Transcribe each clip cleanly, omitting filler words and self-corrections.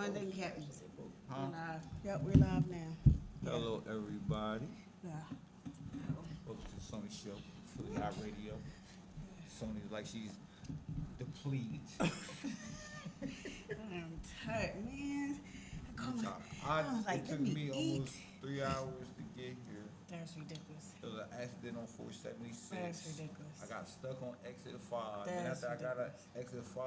Only thing happened. Huh? We're live. Yep, we're live now. Hello, everybody. Yeah. Welcome to the Sony Show, Philly Hot Radio. Sony's like she's depleted. I'm tired, man. I was like, it took let me me eat. almost 3 hours to get here. That's ridiculous. It was an accident on 476. That's ridiculous. I got stuck on exit 5. Then That's after I got ridiculous. an exit 5,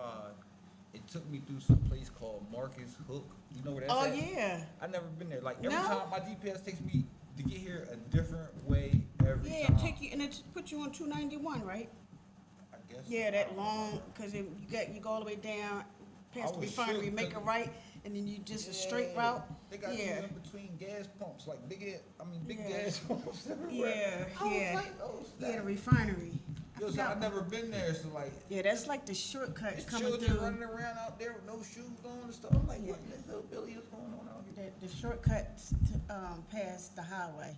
it took me through some place called Marcus Hook. You know where that's Oh at? yeah. I never been there. Like every No? time my GPS takes me to get here a different way every Yeah, time. take you and it put you on 291, right? I guess. Yeah, that long because you go all the way down past the was refinery, shook, make a 'cause- right, and then you just a straight Yeah. route. They got Yeah. you in between gas pumps, like big Yeah. gas pumps everywhere. Yeah, I was yeah. like, oh, Yeah, the snap. refinery. Yo, so I've never been there, so like, Yeah, that's like the shortcut there's coming children through. running around out there with no shoes on and stuff. I'm like, Yeah. what in the hillbilly is going on out here? The shortcut to, past the highway,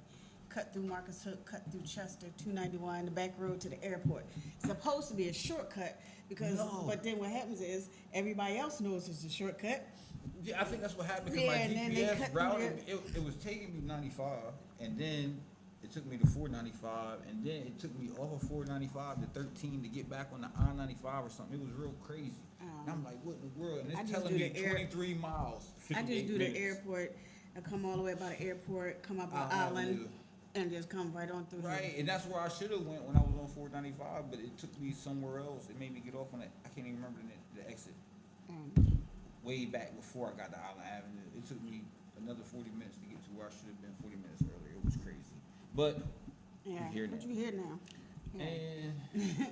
cut through Marcus Hook, cut through Chester, 291, the back road to the airport. It's supposed to be a shortcut because, No. but then what happens is everybody else knows it's a shortcut. Yeah, I think that's what happened because Yeah, my and then they GPS cut through routed, it was taking me 95, and then it took me to 495, and then it took me off of 495 to 13 to get back on the I-95 or something. It was real crazy. And I'm like, what in the world? And I it's just telling do me the air- 23 miles. I just 58 do the minutes. airport. I come all the way by the airport, come up I'll the have island, you. and just come right on through Right, here. and that's where I should have went when I was on 495, but it took me somewhere else. It made me get off on it. I can't even remember the exit. Way back before I got to Island Avenue. It took me another 40 minutes to get to where I should have been 40 minutes earlier. It was crazy. But Yeah, hear what that. you hear now? Yeah.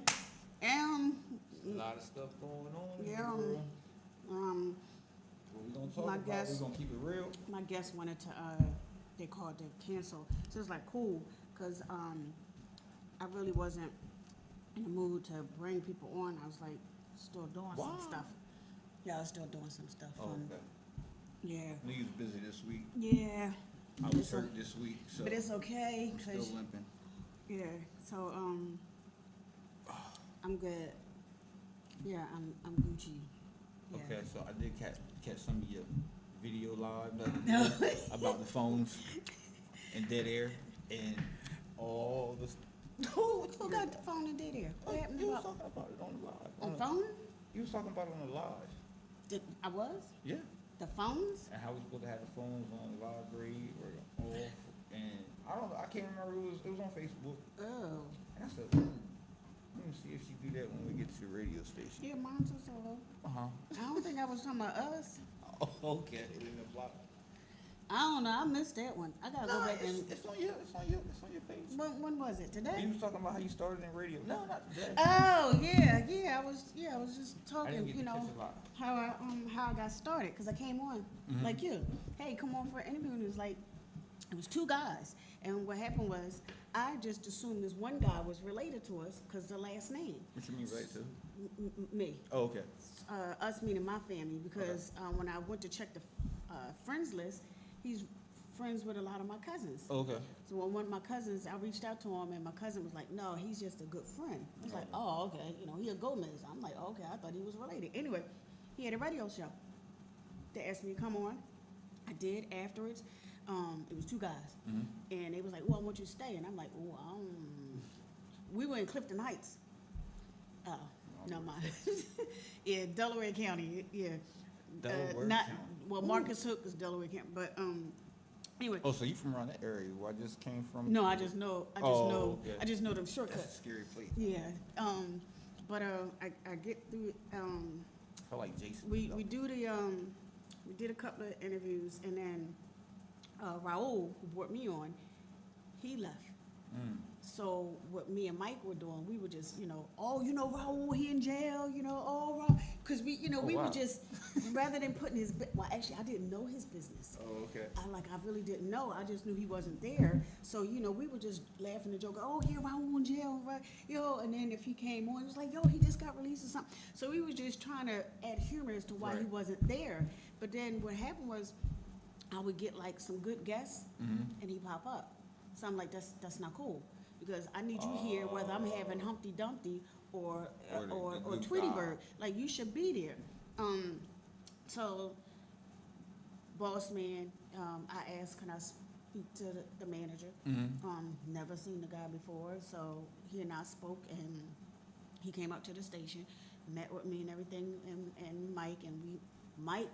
and Um, a lot of stuff going on in Yeah, the world. What we gonna talk my about? guess- We gonna keep it real? my guest wanted to, they called to cancel. So it's like cool, cause I really wasn't in the mood to bring people on. I was like still doing Why? some stuff. Yeah, I was still doing some stuff. Oh, okay. Yeah, I knew you was busy this week. yeah, I was It's o- hurt this week, so but it's okay, I'm cause still limping. yeah. So I'm good. Yeah, I'm Gucci. Yeah. Okay, so I did catch some of your video live the other day about the phones and dead air and all the. Who got the phone and did here? What happened You was about talking about it on the live. on phone? You was talking about it on the live. I was Yeah. the phones. And how we supposed to have the phones on vibrate or off, and I don't know. I can't remember. It was on Facebook. Oh, And I said, let me see if she do that when we get to the radio station. yeah, mine's was solo. Uh I don't think I was talking about us. huh. Okay. It didn't apply. I don't know. I missed that one. I gotta go No, back and. it's on your page. When was it? Today? You was talking about how you started in radio. No, not today. Oh yeah. I was just I talking. didn't get You to know catch it live. how I got started because I came on Mhm. like you. Hey, come on for an interview. And it was like it was two guys, and what happened was I just assumed this one guy was related to us because the last name What you mean, right? Too? me. Oh, okay. Us meaning my family because when I went to check the friends list, he's friends with a lot of my cousins. Oh, okay. So when one of my cousins, I reached out to him, and my cousin was like, "No, he's just a good friend." I was like, "Oh, okay. You know, he a Gomez." I'm like, "Okay, I thought he was related." Anyway, he had a radio show. They asked me to come on. I did afterwards. It was two guys, and they was like, "Well, I want you to stay," and I'm like, "Oh, we were in Clifton Heights." Oh, no mind. Yeah, Delaware County. Yeah. Delaware not County. well. Marcus Hook is Delaware County, but anyway. Oh, so you from around that area where I just came from? No, I just know. Oh, okay. I just know them That's a shortcuts. scary place. Yeah. But I get through. I feel like Jason. We do the we did a couple of interviews, and then Raul, who brought me on, he left. So what me and Mike were doing, we were just, Raul, he in jail, because we wow. were just, rather than putting well, actually, I didn't know his business. Oh, okay. I really didn't know. I just knew he wasn't there. So, we were just laughing and joking, oh, yeah, Raul in jail, right? And then if he came on, it was like, yo, he just got released or something. So we were just trying to add humor as to why he Right. wasn't there. But then what happened was I would get like some good guests and he pop up. So I'm like, that's not cool. Because I need you here, whether I'm having Humpty Dumpty or Or the or good Tweety guy. Bird. Like, you should be there. So boss man, I asked, can I speak to the manager? Never seen the guy before, so he and I spoke, and he came up to the station, met with me and everything, and Mike, and Mike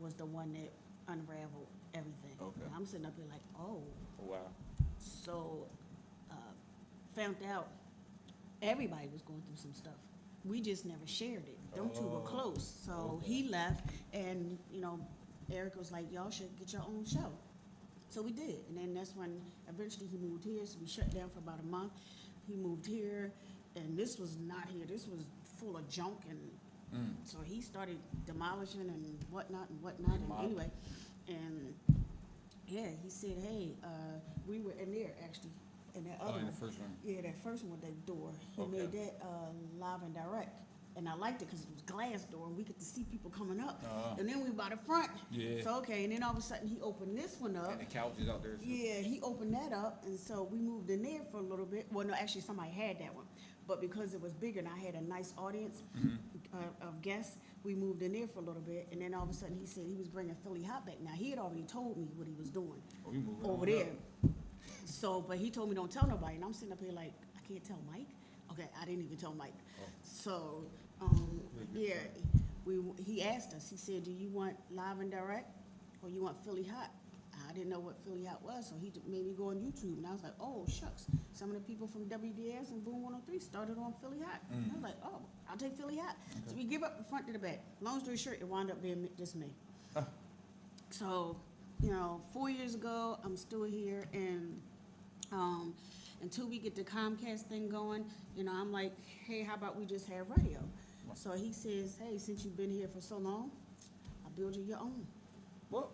was the one that unraveled everything. Okay. And I'm sitting up here like, oh. Wow. So, found out everybody was going through some stuff. We just never shared it. Them two were close. So Okay. he left, and Eric was like, y'all should get your own show. So we did, and then that's when eventually he moved here. So we shut down for about a month. He moved here, and this was not here. This was full of junk, and so he started demolishing and whatnot. And anyway, and yeah, he said, hey, we were in there actually, in that other in one. the first one. Yeah, that first one with that door. He Okay. made that live and direct. And I liked it because it was glass door, and we get to see people coming up. And then we by the front. Yeah. So, okay, and then all of a sudden he opened this one up. And the couch is out there too. Yeah, he opened that up, and so we moved in there for a little bit. Well, no, actually somebody had that one. But because it was bigger and I had a nice audience of guests, we moved in there for a little bit. And then all of a sudden he said he was bringing Philly Hot back. Now, he had already told me what he was doing Oh, you moving over on there. up. So, but he told me don't tell nobody, and I'm sitting up here like, I can't tell Mike? Okay, I didn't even tell Mike. Oh. So, yeah, he asked us, he said, do you want live and direct, or you want Philly Hot? I didn't know what Philly Hot was, so he made me go on YouTube, and I was like, oh, shucks. Some of the people from WDS and Boom 103 started on Philly Hot. And I was like, oh, I'll take Philly Hot. So we give up the front to the back. Long story short, it wound up being just me. Ah. So, 4 years ago, I'm still here, and until we get the Comcast thing going, I'm like, hey, how about we just have radio? So he says, hey, since you've been here for so long, I'll build you your own. What?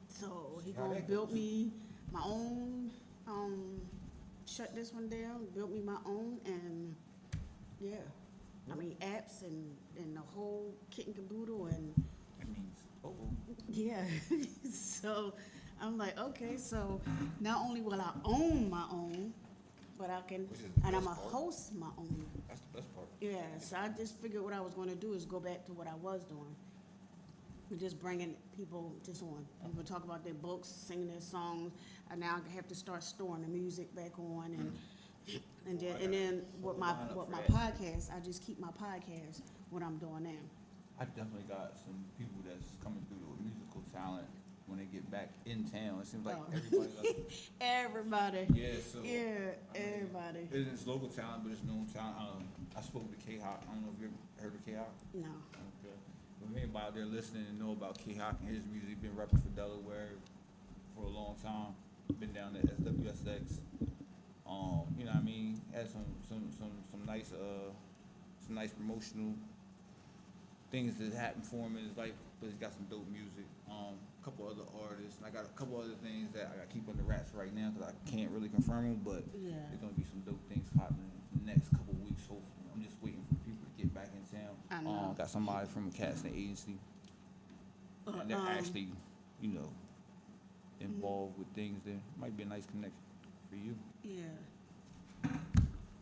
So he How gonna that build goes. me my own, shut this one down, built me my own, and yeah. I mean, apps and the whole kit and caboodle, and That means, yeah. So I'm like, okay, so not only will I own my own, but I can, Which is the and I'm a best part. host my own. That's the best part. Yeah, so I just figured what I was gonna do is go back to what I was doing. We're just bringing people just on. People talk about their books, singing their songs, and now I have to start storing the music back on, and then with my podcast, I just keep my podcast what I'm doing now. I definitely got some people that's coming through with musical talent when they get back in town. It seems like Oh. everybody. Everybody. Yeah, so. Yeah, everybody. It's local talent, but it's known talent. I spoke to K-Hott. I don't know if you ever heard of K-Hott. No. Okay. If anybody out there listening and know about K-Hott and his music, been repping for Delaware for a long time. Been down to SWSX. You know what I mean? Had some nice promotional things that happened for him in his life, but he's got some dope music. A couple other artists, and I got a couple other things that I got to keep under wraps right now because I can't really confirm them, but Yeah. there's gonna be some dope things happening in the next couple weeks. Hopefully, I'm just waiting for people to get back in town. I know. Got somebody from a casting agency, and they're actually, involved with things that might be a nice connection for you. Yeah.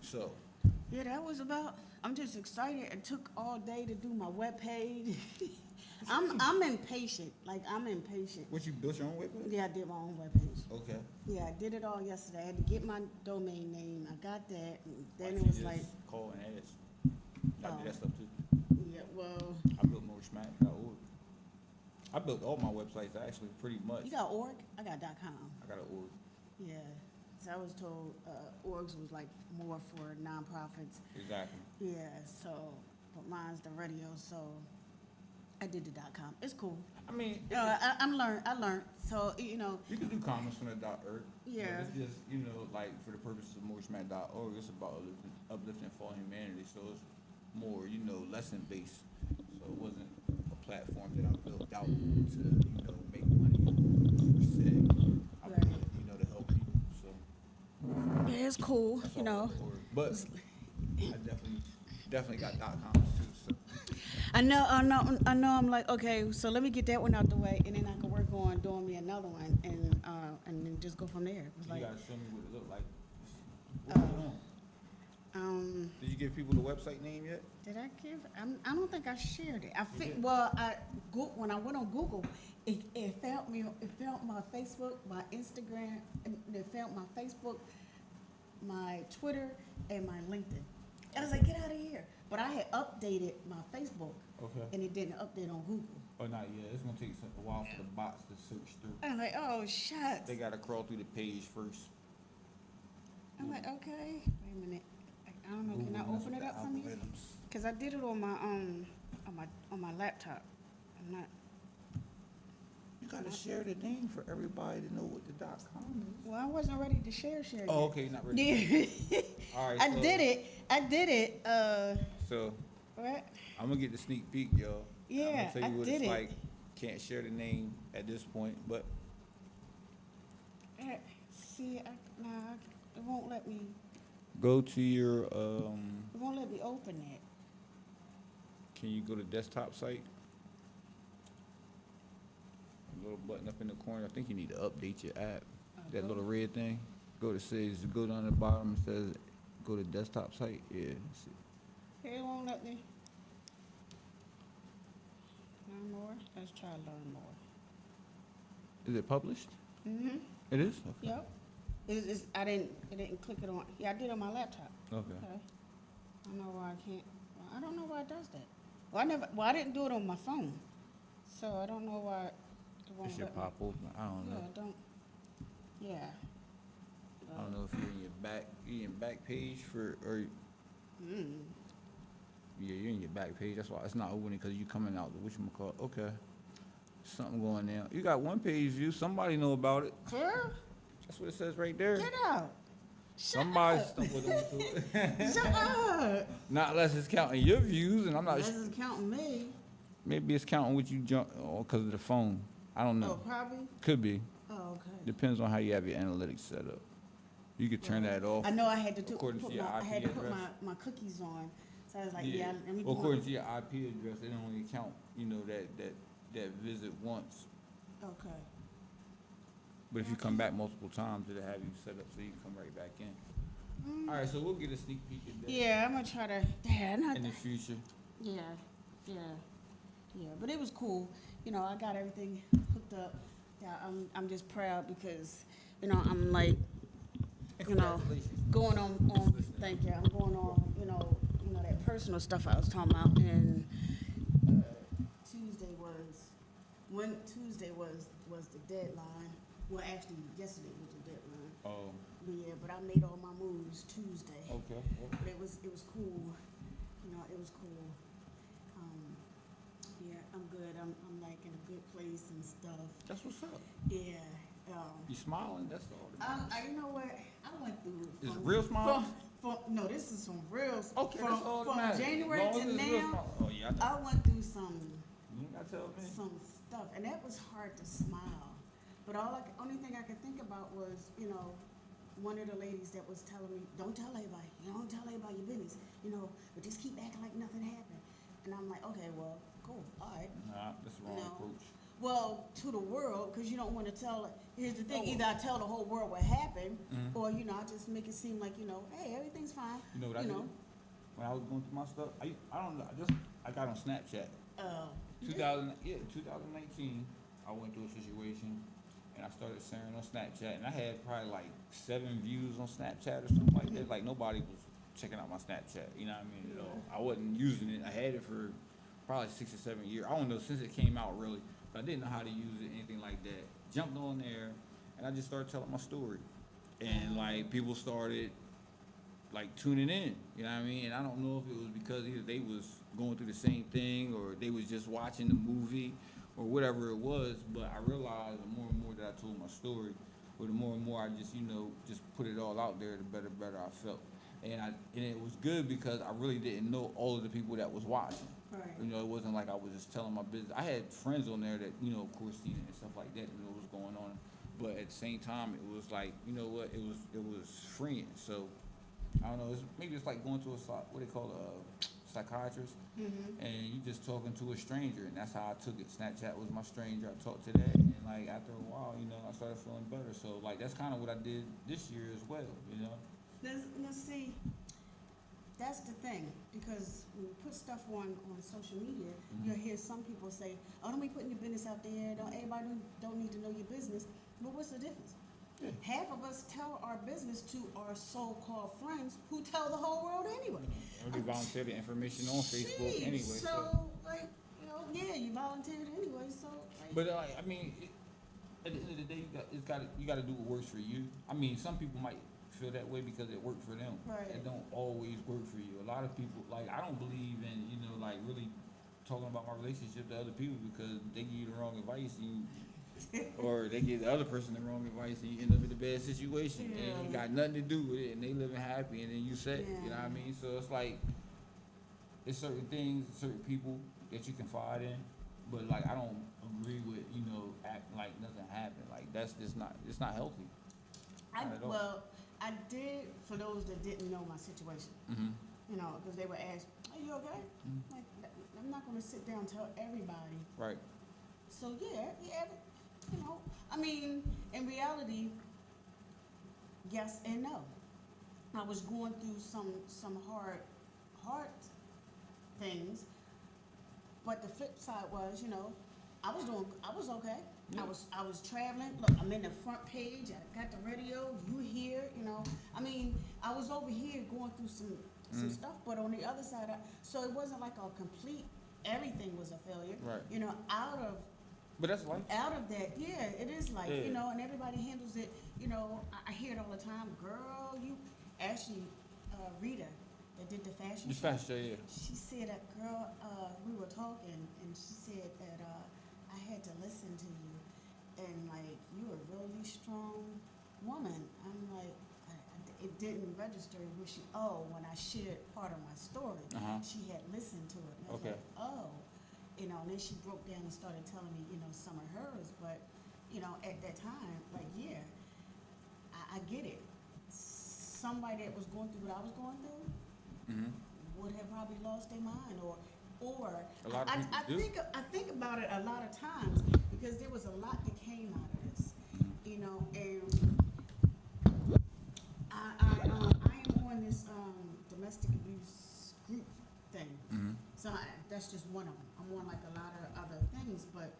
So, Yeah, that was about. I'm just excited. It took all day to do my webpage. I'm impatient. Like, I'm impatient. what you built your own webpage? Yeah, I did my own webpage. Okay. Yeah, I did it all yesterday. I had to get my domain name. I got that. And then Why it you was just like, call and ask. I Oh. do that stuff too. yeah, well, I built morrismack.org. I built all my websites actually, pretty much. you got org? I got .com. I got an org. Yeah. So I was told orgs was like more for nonprofits. Exactly. Yeah, so, but mine's the radio, so I did the .com. It's cool. I mean, I learned. So, you can do comments from the .org. Yeah. But it's just, like for the purposes of morrismack.org, it's about uplifting fallen humanity. So it's more, lesson based. So it wasn't a platform that I built out to, make money per se. I Right. built it, to help people. So yeah, it's cool, that's you all know. about the org. But I definitely got .coms too. So I know. I'm like, okay, so let me get that one out the way, and then I can work on doing me another one, and then just go from there. It was you like, gotta show me what it looked like. What's going on? Did you give people the website name yet? Did I give? I don't think I shared it. You did? Well, when I went on Google, it found me. It found my Facebook, my Instagram, and it found my Facebook, my Twitter, and my LinkedIn. I was like, get out of here. But I had updated my Facebook, Okay. and it didn't update on Google. Oh, not yet. It's gonna take a while for the bots to search through. I was like, oh shucks. They gotta crawl through the page first. I'm like, okay. Wait a minute. I don't know. Can I Google open it messed up with for the me? algorithms. Cause I did it on my laptop. I'm not. You gotta share the name for everybody to know what the .com is. Well, I wasn't ready to share yet. Oh, okay, not ready. Yeah. All right. I did it. So What? I'm gonna get the sneak peek, y'all. I'm Yeah, gonna tell I you what did it's it. like. Can't share the name at this point, but See, it won't let me. go to your It won't let me open it. can you go to desktop site? A little button up in the corner. I think you need to update your app. That little red thing. Go down the bottom. It says go to desktop site. Yeah. It won't let me. Learn more. Let's try learn more. Is it published? Mhm. It is. Okay. Yep. I didn't click it on. Yeah, I did on my laptop. Okay. Okay. I don't know why I can't. Well, I don't know why it does that. Well, I didn't do it on my phone, so I don't know why it won't It should let me. pop open. I don't Yeah, know. don't. Yeah. I don't know if you're in your back page or Mm. yeah, you're in your back page. That's why it's not opening because you coming out the whatchamacallit. Okay. Something going down. You got one page view. Somebody know about it. Girl, That's what it says right there. get out. Shut Somebody up. stumbled onto it. Shut up. Not unless it's counting your views, and I'm not. This is counting me. Maybe it's counting what you jump because of the phone. I don't Oh, know. probably. Could be. Oh, okay. Depends on how you have your analytics set up. You could turn that off. I know I had to According to put your my, I had to IP put address. my cookies on. So I was like, yeah, let me Well, do according to your IP address, they don't only count, that visit once. Okay. But if you come back multiple times, it'll have you set up so you can come right back in. All right, so we'll get a sneak peek at that Yeah, I'm gonna try to. Yeah, not in the future. Yeah, yeah, yeah. But it was cool. You know, I got everything hooked up. Yeah, I'm just proud because, I'm like, Congratulations. going on. Thank you. I'm going on. That personal stuff I was talking about. And Tuesday was the deadline. Well, actually, yesterday was the deadline. Oh, But yeah, but I made all my moves Tuesday. okay. But it was cool. It was cool. Yeah, I'm good. I'm like in a good place and stuff. That's what's up. Yeah. You smiling? That's all. You know what? I went through. Is it real smile? No, this is some real. Okay, that's all that From matters. January As long to as it's real now, smile. Oh yeah, I know. I went through some You ain't gotta tell me. stuff, and that was hard to smile. But only thing I could think about was, one of the ladies that was telling me, don't tell anybody, don't tell anybody your business, but just keep acting like nothing happened. And I'm like, okay, well, cool, all right. Nah, that's the wrong No. approach. Well, to the world, because you don't want to tell. Here's the thing: Oh. either I tell the whole world what happened, Mhm. or I just make it seem like hey, everything's fine. You know what I did? When I was going through my stuff, I don't know. I got on Snapchat. 2019. I went through a situation, and I started sharing on Snapchat, and I had probably like 7 views on Snapchat or something like that. Like nobody was checking out my Snapchat. You know what I mean? At all. I wasn't using it. I had it for probably 6 or 7 years. I don't know since it came out really, but I didn't know how to use it, anything like that. Jumped on there, and I just started telling my story, and like people started like tuning in, you know what I mean? And I don't know if it was because either they was going through the same thing or they was just watching the movie or whatever it was, but I realized the more and more that I told my story, or the more and more I just, just put it all out there, the better I felt. And it was good because I really didn't know all of the people that was watching. Right. It wasn't like I was just telling my business. I had friends on there that, of course, seen it and stuff like that, and knew what was going on. But at the same time, it was like, you know what, it was freeing. So I don't know. Maybe it's like going to what they call a psychiatrist, and you just talking to a stranger, and that's how I took it. Snapchat was my stranger. I talked to that, and like after a while, I started feeling better. So like that's kind of what I did this year as well. Let's see. that's the thing, because when you put stuff on social media, you'll hear some people say, "Oh, don't be putting your business out there. Don't everybody don't need to know your business." But what's the difference? Yeah. Half of us tell our business to our so-called friends who tell the whole world anyway. Or they volunteer the information on Facebook Jeez, anyway. So, like, yeah, you volunteered anyway, so. Like, But I mean, at the end of the day, you got to do what works for you. I mean, some people might feel that way because it worked for them. Right. It don't always work for you. A lot of people, like, I don't believe in like really talking about my relationship to other people because they give you the wrong advice and or they give the other person the wrong advice and you end up in a bad situation and you got nothing to do with it and they living happy and then you say, you know what I mean? So it's like, it's certain things, certain people that you confide in, but like I don't agree with, acting like nothing happened. Like that's just not, it's not healthy. Well, I did, for those that didn't know my situation, because they would ask, "Are you okay?" Like, I'm not going to sit down and tell everybody. Right. So yeah, I mean, in reality, yes and no. I was going through some hard things, but the flip side was, I was okay. Yeah. I was traveling. Look, I'm in the front page. I got the radio. You here? I mean, I was over here going through some stuff, but on the other side, so it wasn't like a complete. Everything was a failure. Right. But that's life. Out of that, yeah, it is life. Yeah. And everybody handles it. I hear it all the time. Girl, you actually, Rita, that did the fashion. The fashion, yeah. She said that, girl, we were talking, and she said that I had to listen to you, and like you're a really strong woman. I'm like, it didn't register when I shared part of my story, she had listened to it. And I was like, oh, and then she broke down and started telling me, some of hers, but at that time, like, yeah, I get it. Somebody that was going through what I was going through would have probably lost their mind, or a lot of people do. I think about it a lot of times because there was a lot that came out of this, and I am on this domestic abuse group thing, so that's just one of them. I'm on like a lot of other things, but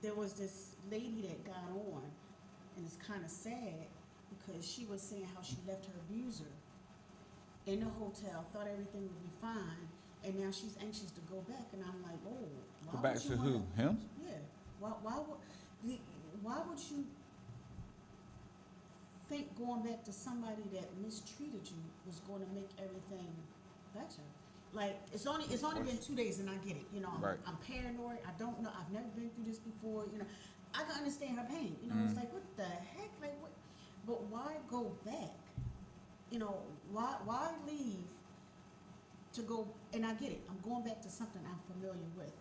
there was this lady that got on, and it's kind of sad because she was saying how she left her abuser in the hotel, thought everything would be fine, and now she's anxious to go back. And I'm like, oh, why go back would to you who? Him? Yeah. Why would you think going back to somebody that mistreated you was going to make everything better? Like, it's only been 2 days, and I get it. I'm paranoid. I don't know. I've never been through this before. I can understand her pain. It's like, what the heck? Like, what? But why go back? Why leave to go? And I get it. I'm going back to something I'm familiar with.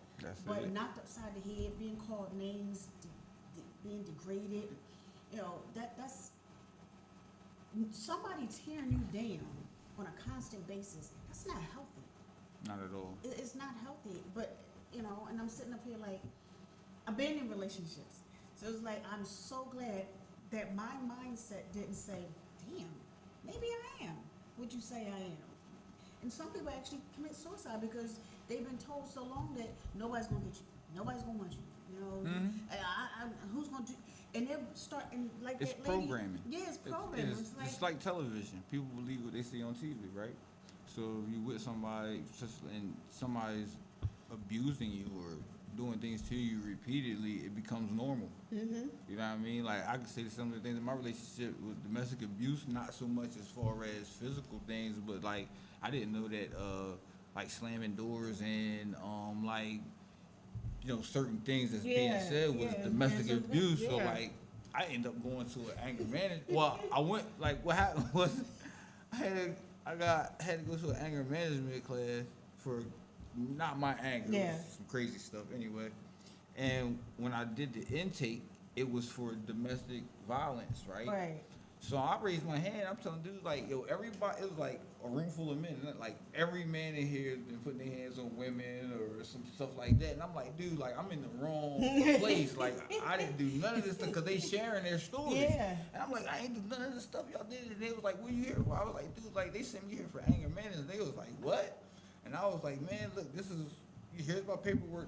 But knocked upside the head, being called names, being degraded. That's somebody tearing you down on a constant basis. That's not healthy. Not at all. It's not healthy. But and I'm sitting up here like, I've been in relationships, so it's like I'm so glad that my mindset didn't say, damn, maybe I am. Would you say I am? And some people actually commit suicide because they've been told so long that nobody's gonna get you, nobody's gonna want you. Who's gonna do? And they're starting like it's that lady. Programming. Yeah, it's programming. It's like television. People believe what they see on TV, right? So if you with somebody and somebody's abusing you or doing things to you repeatedly, it becomes normal. You know what I mean? Like, I can say some of the things in my relationship with domestic abuse, not so much as far as physical things, but like I didn't know that like slamming doors and certain things that's being said was domestic abuse. So like I ended up going to an anger management. Well, I went, like, what happened was I had to go to an anger management class for not my anger, it was some crazy stuff anyway. And when I did the intake, it was for domestic violence, right? Right. So I raised my hand. I'm telling dudes like, yo, everybody. It was like a room full of men. And like every man in here has been putting their hands on women or some stuff like that. And I'm like, dude, like I'm in the wrong place. Like I didn't do none of this stuff because they sharing their stories. Yeah. And I'm like, I ain't do none of this stuff y'all did. And they was like, what you here for? I was like, dude, like they sent me here for anger management. They was like, what? And I was like, man, look, this is. Here's my paperwork,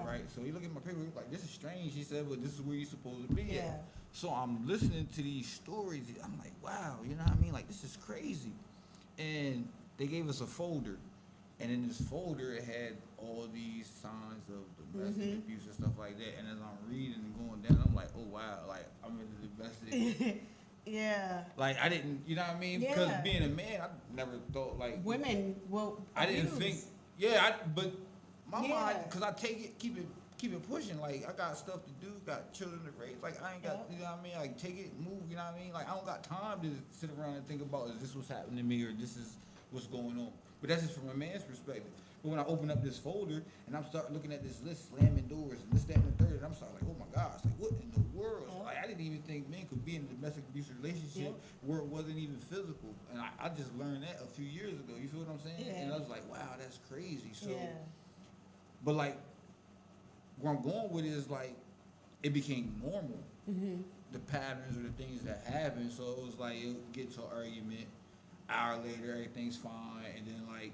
right? So he looked at my paperwork like, this is strange. He said, but this is where you're supposed to be at. So I'm listening to these stories. I'm like, wow, you know what I mean? Like, this is crazy. And they gave us a folder. And in this folder, it had all these signs of domestic abuse and stuff like that. And as I'm reading and going down, I'm like, oh, wow, like, I'm in the domestic. Yeah. Like, I didn't, you know what I mean? Yeah. Because being a man, I never thought, like. Women will I didn't think, but my mind, because I take it, keep it pushing. Like, I got stuff to do, got children to raise. Like, I ain't got, you know what I mean? Like, take it, move, you know what I mean? Like, I don't got time to sit around and think about, is this what's happening to me or this is what's going on? But that's just from a man's perspective. But when I open up this folder and I'm starting looking at this list, slamming doors and this, that, and the third, and I'm starting like, oh my gosh, like, what in the world? Like, I didn't even think men could be in a domestic abuse relationship where it wasn't even physical. And I just learned that a few years ago. You feel what I'm saying? And I was like, wow, that's crazy. So. But like, where I'm going with it is like, it became normal. The patterns or the things that happen. So it was like, it'll get to an argument. Hour later, everything's fine. And then like,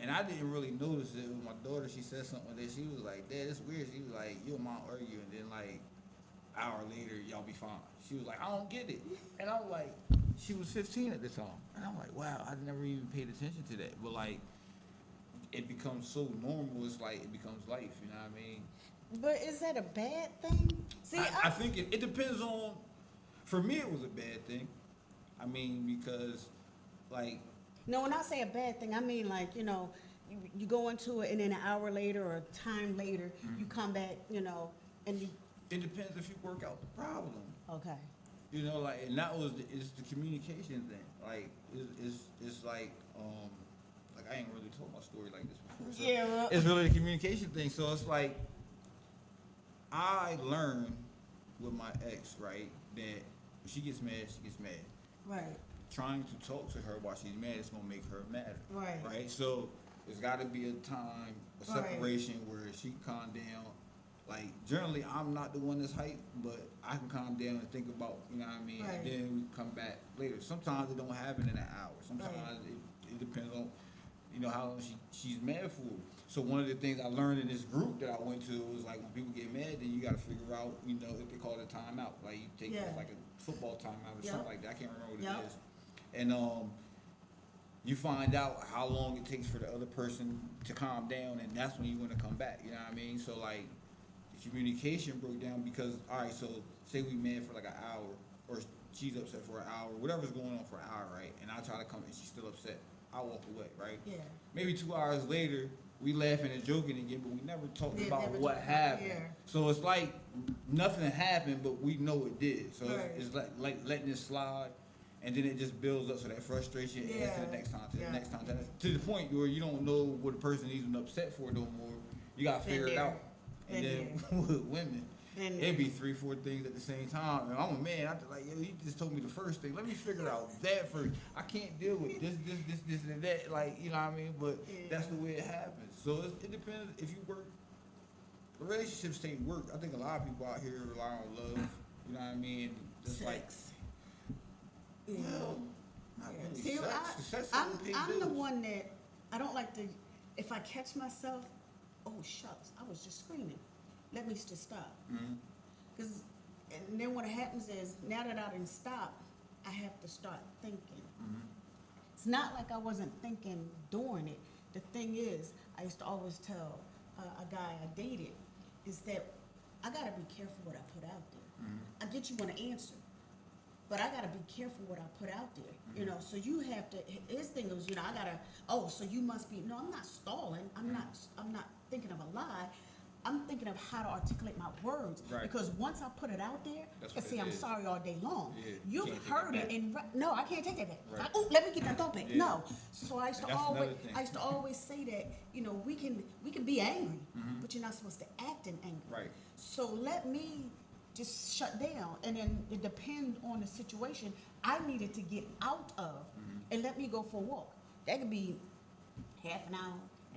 and I didn't really notice it with my daughter. She said something that she was like, Dad, it's weird. She was like, you and mom argue. And then like, hour later, y'all be fine. She was like, I don't get it. And I'm like, she was 15 at the time. And I'm like, wow, I never even paid attention to that. But like, it becomes so normal, it's like it becomes life, you know what I mean? But is that a bad thing? See, I think it depends on, for me it was a bad thing. I mean, because like. No, when I say a bad thing, I mean like, you know, you go into it and then an hour later or a time later, you come back, you know, and you. It depends if you work out the problem. Okay. You know, like, and that was, it's the communication thing. Like, it's like, I ain't really told my story like this before. So Well. it's really the communication thing. So it's like, I learned with my ex, right, that when she gets mad, she gets mad. Right. Trying to talk to her while she's mad is gonna make her mad. Right. Right. So there's got to be a time, a separation where she calm down. Like, generally, I'm not the one that's hyped, but I can calm down and think about, you know what I mean? And then we come back later. Sometimes it don't happen in an hour. Sometimes it depends on, you know, how long she's mad for. So one of the things I learned in this group that I went to was like, when people get mad, then you got to figure out, you know, if they call it a timeout. Like, you take it like a football timeout or something like that. I can't remember what it is. And you find out how long it takes for the other person to calm down, and that's when you want to come back. You know what I mean? So like, the communication broke down because, all right, so say we mad for like an hour, or she's upset for an hour, whatever's going on for an hour, right? And I try to come and she's still upset. I walk away, right? Yeah. Maybe 2 hours later, we laughing and joking again, but we never talked about what happened. So it's like nothing happened, but we know it did. So it's like letting it slide, and then it just builds up. So that frustration adds to the next time, to the next time, to the point where you don't know what the person is even upset for no more. You gotta figure it out. And then with women, it'd be 3-4 things at the same time. And I'm a man. I'm just like, yo, he just told me the first thing. Let me figure out that first. I can't deal with this, and that. Like, you know what I mean? But that's the way it happens. So it depends if you work. Relationships take work. I think a lot of people out here rely on love. You know what I mean? Just sex. Well, not really. See, sex I'm the one that I don't like to. If I catch myself, oh shucks, I was just screaming. Let me just stop. Because, and then what happens is, now that I didn't stop, I have to start thinking. It's not like I wasn't thinking during it. The thing is, I used to always tell a guy I dated, is that I gotta be careful what I put out there. I get you want to answer, but I gotta be careful what I put out there. You know, so you have to. His thing was, you know, I gotta. Oh, so you must be. No, I'm not stalling. I'm not thinking of a lie. I'm thinking of how to articulate my words. Because once I put it out there, I can say I'm sorry all day long. You've heard it, and no, I can't take that back. Like, oh, let me get that thought back. No. So I used to always say that, you know, we can be angry, but you're not supposed to act in anger. So let me just shut down. And then it depends on the situation I needed to get out of and let me go for a walk. That could be half an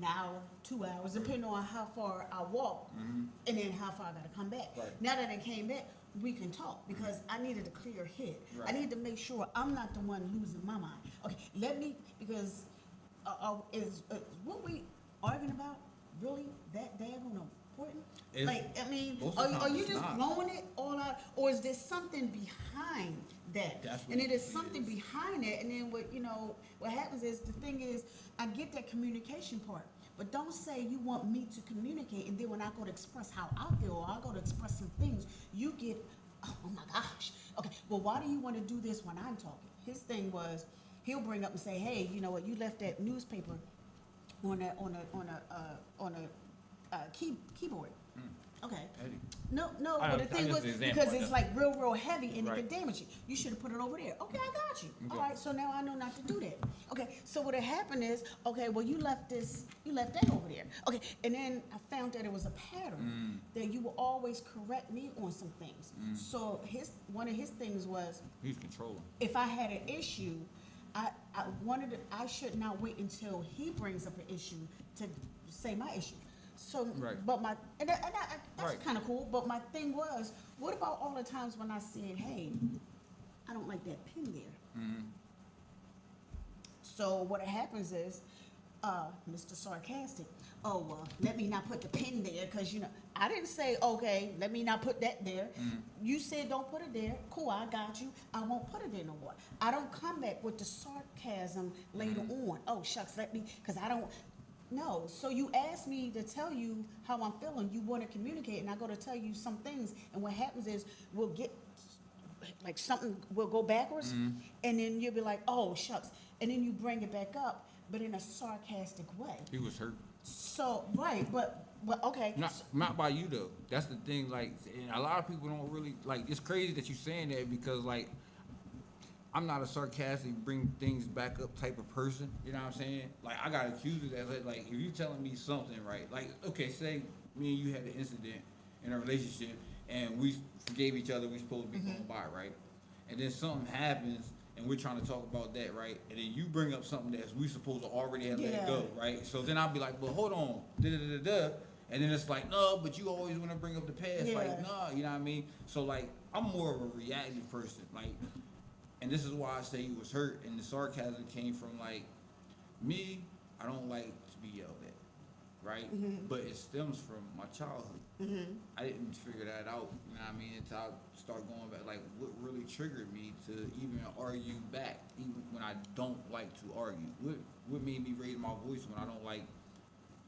hour, 2 hours, depending on how far I walk and then how far I gotta come back. Right. Now that I came back, we can talk because I needed a clear head. Right. I need to make sure I'm not the one losing my mind. Okay, because what we arguing about really that daggone important? I mean, most of the are time you it's just not. blowing it all out, or is there something behind that? That's what And it is it something is. behind it, and then what happens is, the thing is, I get that communication part, but don't say you want me to communicate, and then when I go to express how I feel, or I go to express some things, you get, oh my gosh, okay, well, why do you want to do this when I'm talking? His thing was, he'll bring up and say, hey, you know what, you left that newspaper on a keyboard. Okay. Eddie. No, I but know, the thing just was, an example, because I it's know. like real heavy and it Right. could damage you. You should have put it over there. Okay, I got you. Okay. All right, so now I know not to do that. Okay, so what had happened is, okay, well, you left that over there. Okay, and then I found that it was a pattern that you will always correct me on some things. So one of his things was, He's controlling. if I had an issue, I should not wait until he brings up an issue to say my issue. So, Right. but that's Right. kind of cool. But my thing was, what about all the times when I said, hey, I don't like that pin there. So what happens is, Mr. Sarcastic, oh, well, let me not put the pin there, because, I didn't say, okay, let me not put that there. You said don't put it there. Cool, I got you. I won't put it there no more. I don't come back with the sarcasm later on. Oh, shucks, because I don't, no. So you asked me to tell you how I'm feeling. You want to communicate, and I go to tell you some things, and what happens is we'll get, like, something will go backwards, and then you'll be like, oh, shucks. And then you bring it back up, but in a sarcastic way. He was hurt. So, right, but okay. Not by you though. That's the thing. Like, and a lot of people don't really like. It's crazy that you saying that because like, I'm not a sarcastic, bring things back up type of person. You know what I'm saying? Like, I got accused of that. Like, if you telling me something, right? Like, okay, say me and you had an incident in a relationship, and we forgave each other. We supposed to be going by, right? And then something happens, and we're trying to talk about that, right? And then you bring up something that we supposed to already have let it go, right? So then I'll be like, but hold on, da-da-da-da-da. And then it's like, no, but you always want to bring up the past. Yeah. Like, no, you know what I mean? So, like, I'm more of a reactive person. Like, and this is why I say he was hurt. And the sarcasm came from, like, me, I don't like to be yelled at, right? But it stems from my childhood. I didn't figure that out, you know what I mean, until I start going back, like, what really triggered me to even argue back, even when I don't like to argue? What made me raise my voice when I don't like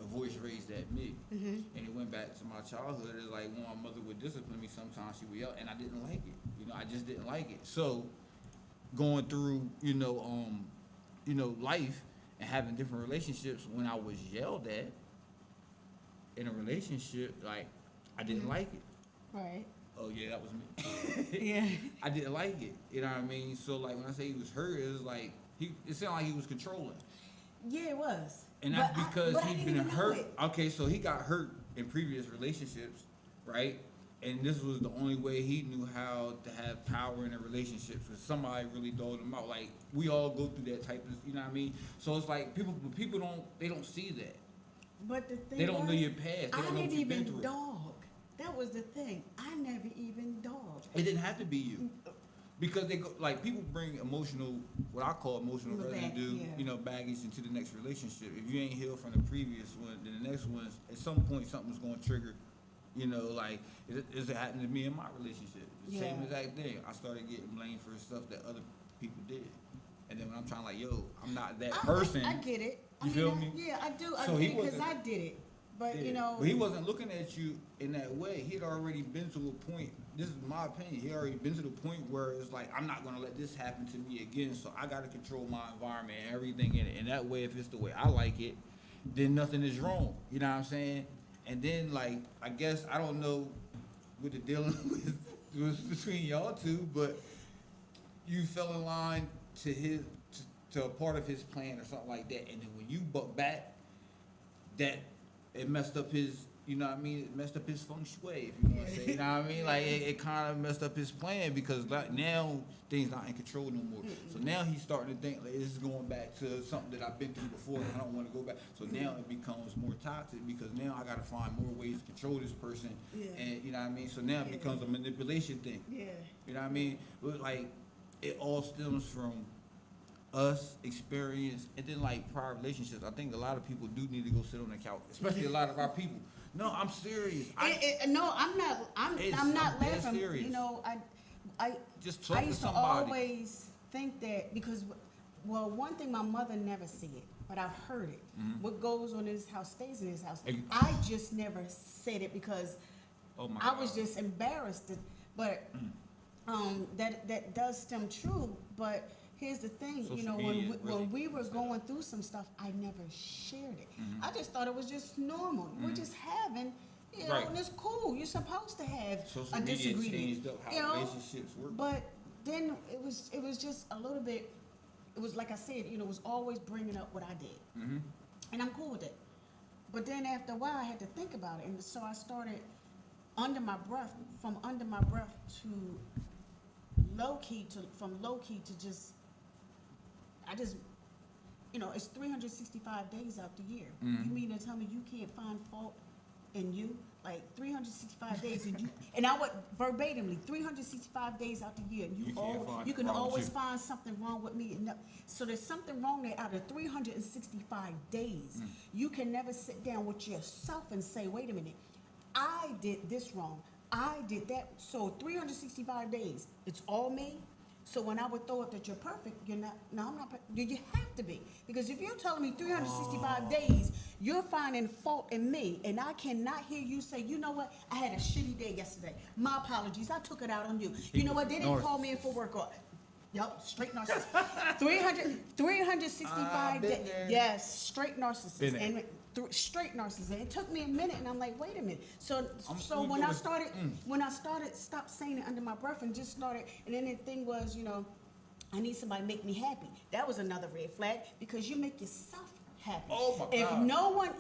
a voice raised at me? And it went back to my childhood. It's like when my mother would discipline me, sometimes she would yell, and I didn't like it. I just didn't like it. So going through, life and having different relationships, when I was yelled at in a relationship, like, I didn't like it. Right. Oh yeah, that was me. Yeah. I didn't like it. You know what I mean? So like when I say he was hurt, it was like it sounded like he was controlling. Yeah, it was. And that's because I he's didn't been even know hurt. it. Okay, so he got hurt in previous relationships, right? And this was the only way he knew how to have power in a relationship, because somebody really doled him out. Like, we all go through that type of, you know what I mean? So it's like people don't see that. But the thing They don't know was, your past. They I don't know what didn't you've been even through. dog. That was the thing. I never even dogged. It didn't have to be you. Because they go, like, people bring what I call emotional residue, baggage into the next relationship. If you ain't healed from the previous one, then the next one, at some point, something's going to trigger. Like, it happened to me in my relationship. The same exact thing. I started getting blamed for stuff that other people did. And then when I'm trying, like, yo, I'm not that person. I get it. You feel me? Yeah, I do. So I he get it because wasn't- I did it. But, Yeah. But he wasn't looking at you in that way. He had already been to a point, this is my opinion, he already been to the point where it's like, I'm not going to let this happen to me again, so I got to control my environment and everything in it. And that way, if it's the way I like it, then nothing is wrong. You know what I'm saying? And then, like, I guess, I don't know what the dealing was between y'all two, but you fell in line to a part of his plan or something like that. And then when you buck back, that it messed up his you know what I mean, it messed up his feng shui, if you want to say, you know what I mean? Like, it kind of messed up his plan because like, now things not in control no more. So now he's starting to think, like, this is going back to something that I've been through before and I don't want to go back. So now it becomes more toxic because now I got to find more ways to control this person. And, you know what I mean? So now it becomes a manipulation thing. You know what I mean? But, like, it all stems from us, experience, and then, like, prior relationships. I think a lot of people do need to go sit on the couch, especially a lot of our people. No, I'm serious. No, I'm not. I'm not dead laughing. serious. You know, I Just talk I to used to somebody. always think that because, well, one thing my mother never said, but I've heard it. What goes on in this house stays in this house. I just never said it because I was just embarrassed. But that does stem true. But here's the thing, Social you know, media when we really were going through some stuff, I never shared it. I just thought it was just normal. We're just having, you know, and it's cool. You're supposed to have Social a media disagreement. changed up how you know? relationships work. But then it was just a little bit. It was like I said, you know, it was always bringing up what I did, and I'm cool with it. But then after a while, I had to think about it, and so I started from under my breath to low key to just. I just, you know, it's 365 days out the year. You mean to tell me you can't find fault in you? Like 365 days, and you, and I would verbatimly 365 days out the year, and you can always find something wrong with me. And so there's something wrong there out of 365 days. You can never sit down with yourself and say, wait a minute, I did this wrong. I did that. So 365 days, it's all me. So when I would throw up that you're perfect, you're not. No, I'm not perfect. You have to be. Because if you're telling me 365 days, you're finding fault in me, and I cannot hear you say, you know what, I had a shitty day yesterday. My apologies. I took it out on you. You know what, they didn't call me in for work. Yup, straight narcissist. 365 days. Yes, straight narcissist. And straight narcissist. And it took me a minute, and I'm like, wait a minute. So when I started, stop saying it under my breath and just started, and then the thing was, you know, I need somebody to make me happy. That was another red flag because you make yourself happy. Oh my God. If no one,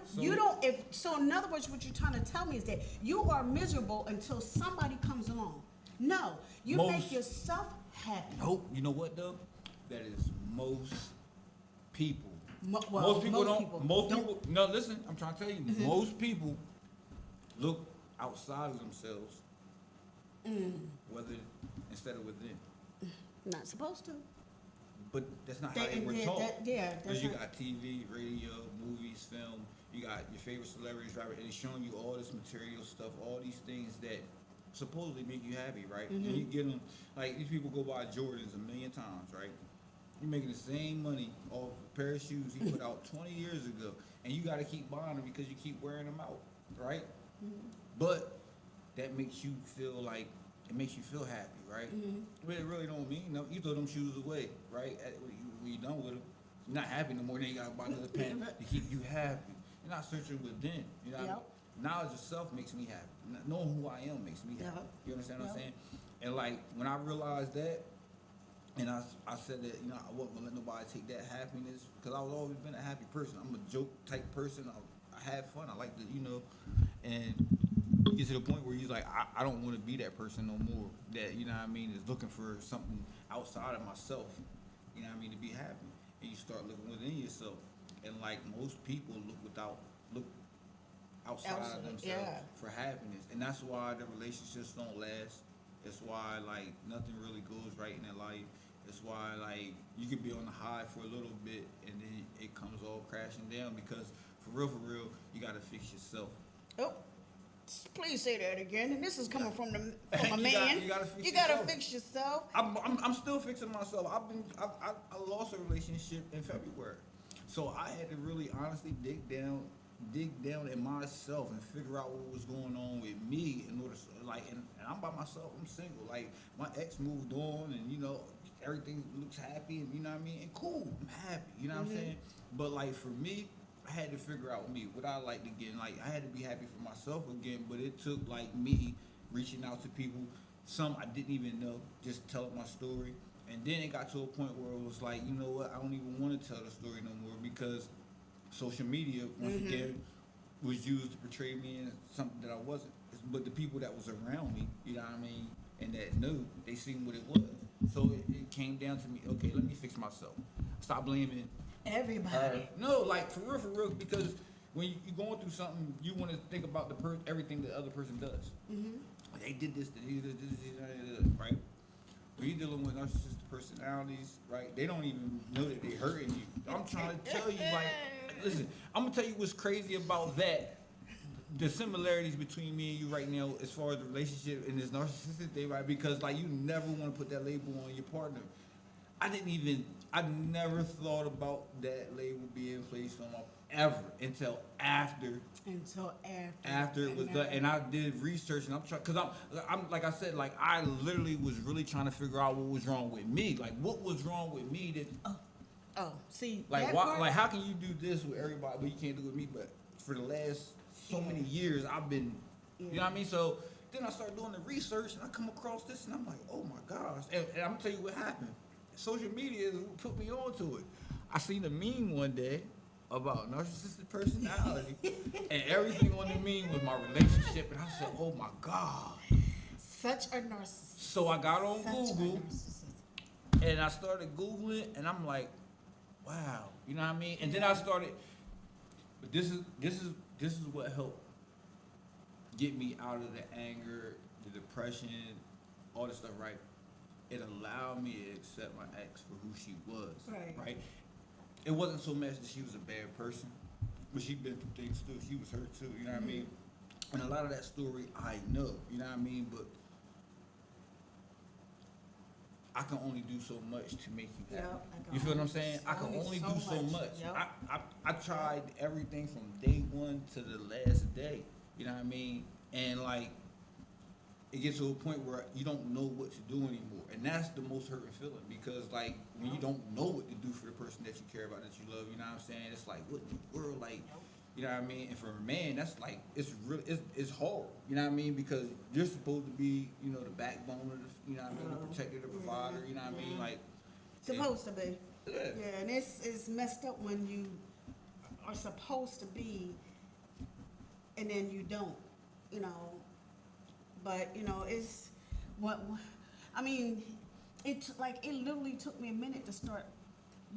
so in other words, what you're trying to tell me is that you are miserable until somebody comes along. No, you make yourself happy. Nope. You know what though? That is most people. Most people. No, listen. I'm trying to tell you. Most people look outside of themselves, whether instead of within. Not supposed to. But that's not how they were taught. That's you got TV, radio, movies, film. You got your favorite celebrities, right? And it's showing you all this material stuff, all these things that supposedly make you happy, right? And you get them, like these people go buy Jordans a million times, right? You're making the same money off a pair of shoes he put out 20 years ago, and you got to keep buying them because you keep wearing them out, right? But that makes you feel like, it makes you feel happy, right? But it really don't mean no. You throw them shoes away, right? When you're done with them, you're not happy no more. Then you got to buy another pair to keep you happy. You're not searching within. You know what I mean? Knowledge of self makes me happy. Knowing who I am makes me happy. You understand what I'm saying? And like when I realized that, and I said that, you know, I wasn't gonna let nobody take that happiness because I was always been a happy person. I'm a joke type person. I have fun. I like to, you know, and you get to the point where you're like, I don't want to be that person no more. That, you know what I mean, is looking for something outside of myself. You know what I mean, to be happy. And you start looking within yourself. And like most people look outside of themselves for happiness. And that's why the relationships don't last. It's why like nothing really goes right in their life. It's why like you could be on the high for a little bit and then it comes all crashing down because for real, you gotta fix yourself. Oh, please say that again. And this is coming from a man. You gotta fix yourself. I'm still fixing myself. I lost a relationship in February, so I had to really honestly dig down in myself and figure out what was going on with me in order to, like, and I'm by myself. I'm single. Like my ex moved on, and you know everything looks happy, and you know what I mean, and cool. I'm happy. You know what I'm saying? But like for me, I had to figure out me, what I liked again. Like I had to be happy for myself again, but it took like me reaching out to people, some I didn't even know, just telling my story. And then it got to a point where it was like, you know what, I don't even want to tell the story no more because social media, once again, was used to portray me as something that I wasn't. But the people that was around me, you know what I mean, and that knew, they seen what it was. So it came down to me, okay, let me fix myself. Stop blaming Everybody. her. No, like for real, because when you're going through something, you want to think about everything the other person does. Mm-hmm. They did this, right? When you're dealing with narcissistic personalities, right? They don't even know that they're hurting you. I'm trying to tell you, like, listen, I'm gonna tell you what's crazy about that. The similarities between me and you right now, as far as the relationship and this narcissistic thing, right? Because like you never want to put that label on your partner. I never thought about that label being placed on my ever until after it was done, and I did research, and I'm trying, cause I'm like I said, like I literally was really trying to figure out what was wrong with me, like what was wrong with me that. See, like why, like how can you do this with everybody, but you can't do it with me? But for the last so many years, I've been, you know what I mean? So then I started doing the research, and I come across this, and I'm like, oh my gosh! And I'm gonna tell you what happened. Social media put me onto it. I seen a meme one day about narcissistic personality, and everything on the meme was my relationship, and I said, oh my God. Such a narcissist. So I got on Google, and I started Googling, and I'm like, wow, you know what I mean? And then I started, but this is what helped get me out of the anger, the depression, all this stuff, right? It allowed me to accept my ex for who she was, right? It wasn't so much that she was a bad person, but she'd been through things too. She was hurt too, you know what I mean? And a lot of that story I know, you know what I mean? But I can only do so much to make you happy. You feel what I'm saying? I can only do so much. I tried everything from day one to the last day, you know what I mean? And like, it gets to a point where you don't know what to do anymore, and that's the most hurting feeling, because like when you don't know what to do for the person that you care about, that you love, you know what I'm saying? It's like, what in the world, like, you know what I mean? And for a man, that's like, it's really, it's hard, you know what I mean? Because you're supposed to be, you know, the backbone of the, you know what I mean, the protector, the provider, you know what I mean? Like, supposed to be. Yeah, and it's messed up when you are supposed to be, and then you don't, you know. But you know, it's what I mean. It literally took me a minute to start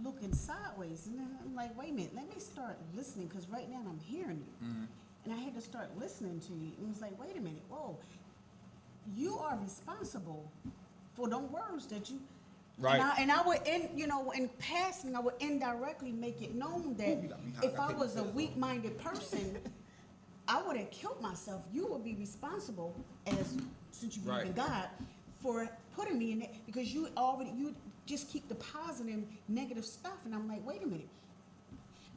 looking sideways, and then I'm like, wait a minute, let me start listening, because right now I'm hearing you, and I had to start listening to you. And it was like, wait a minute, whoa, you are responsible for them words that you. right. And I would, in passing, I would indirectly make it known that if I was a weak-minded person, I would have killed myself. You would be responsible, since you believe in God, for putting me in it, because you just keep depositing negative stuff. And I'm like, wait a minute.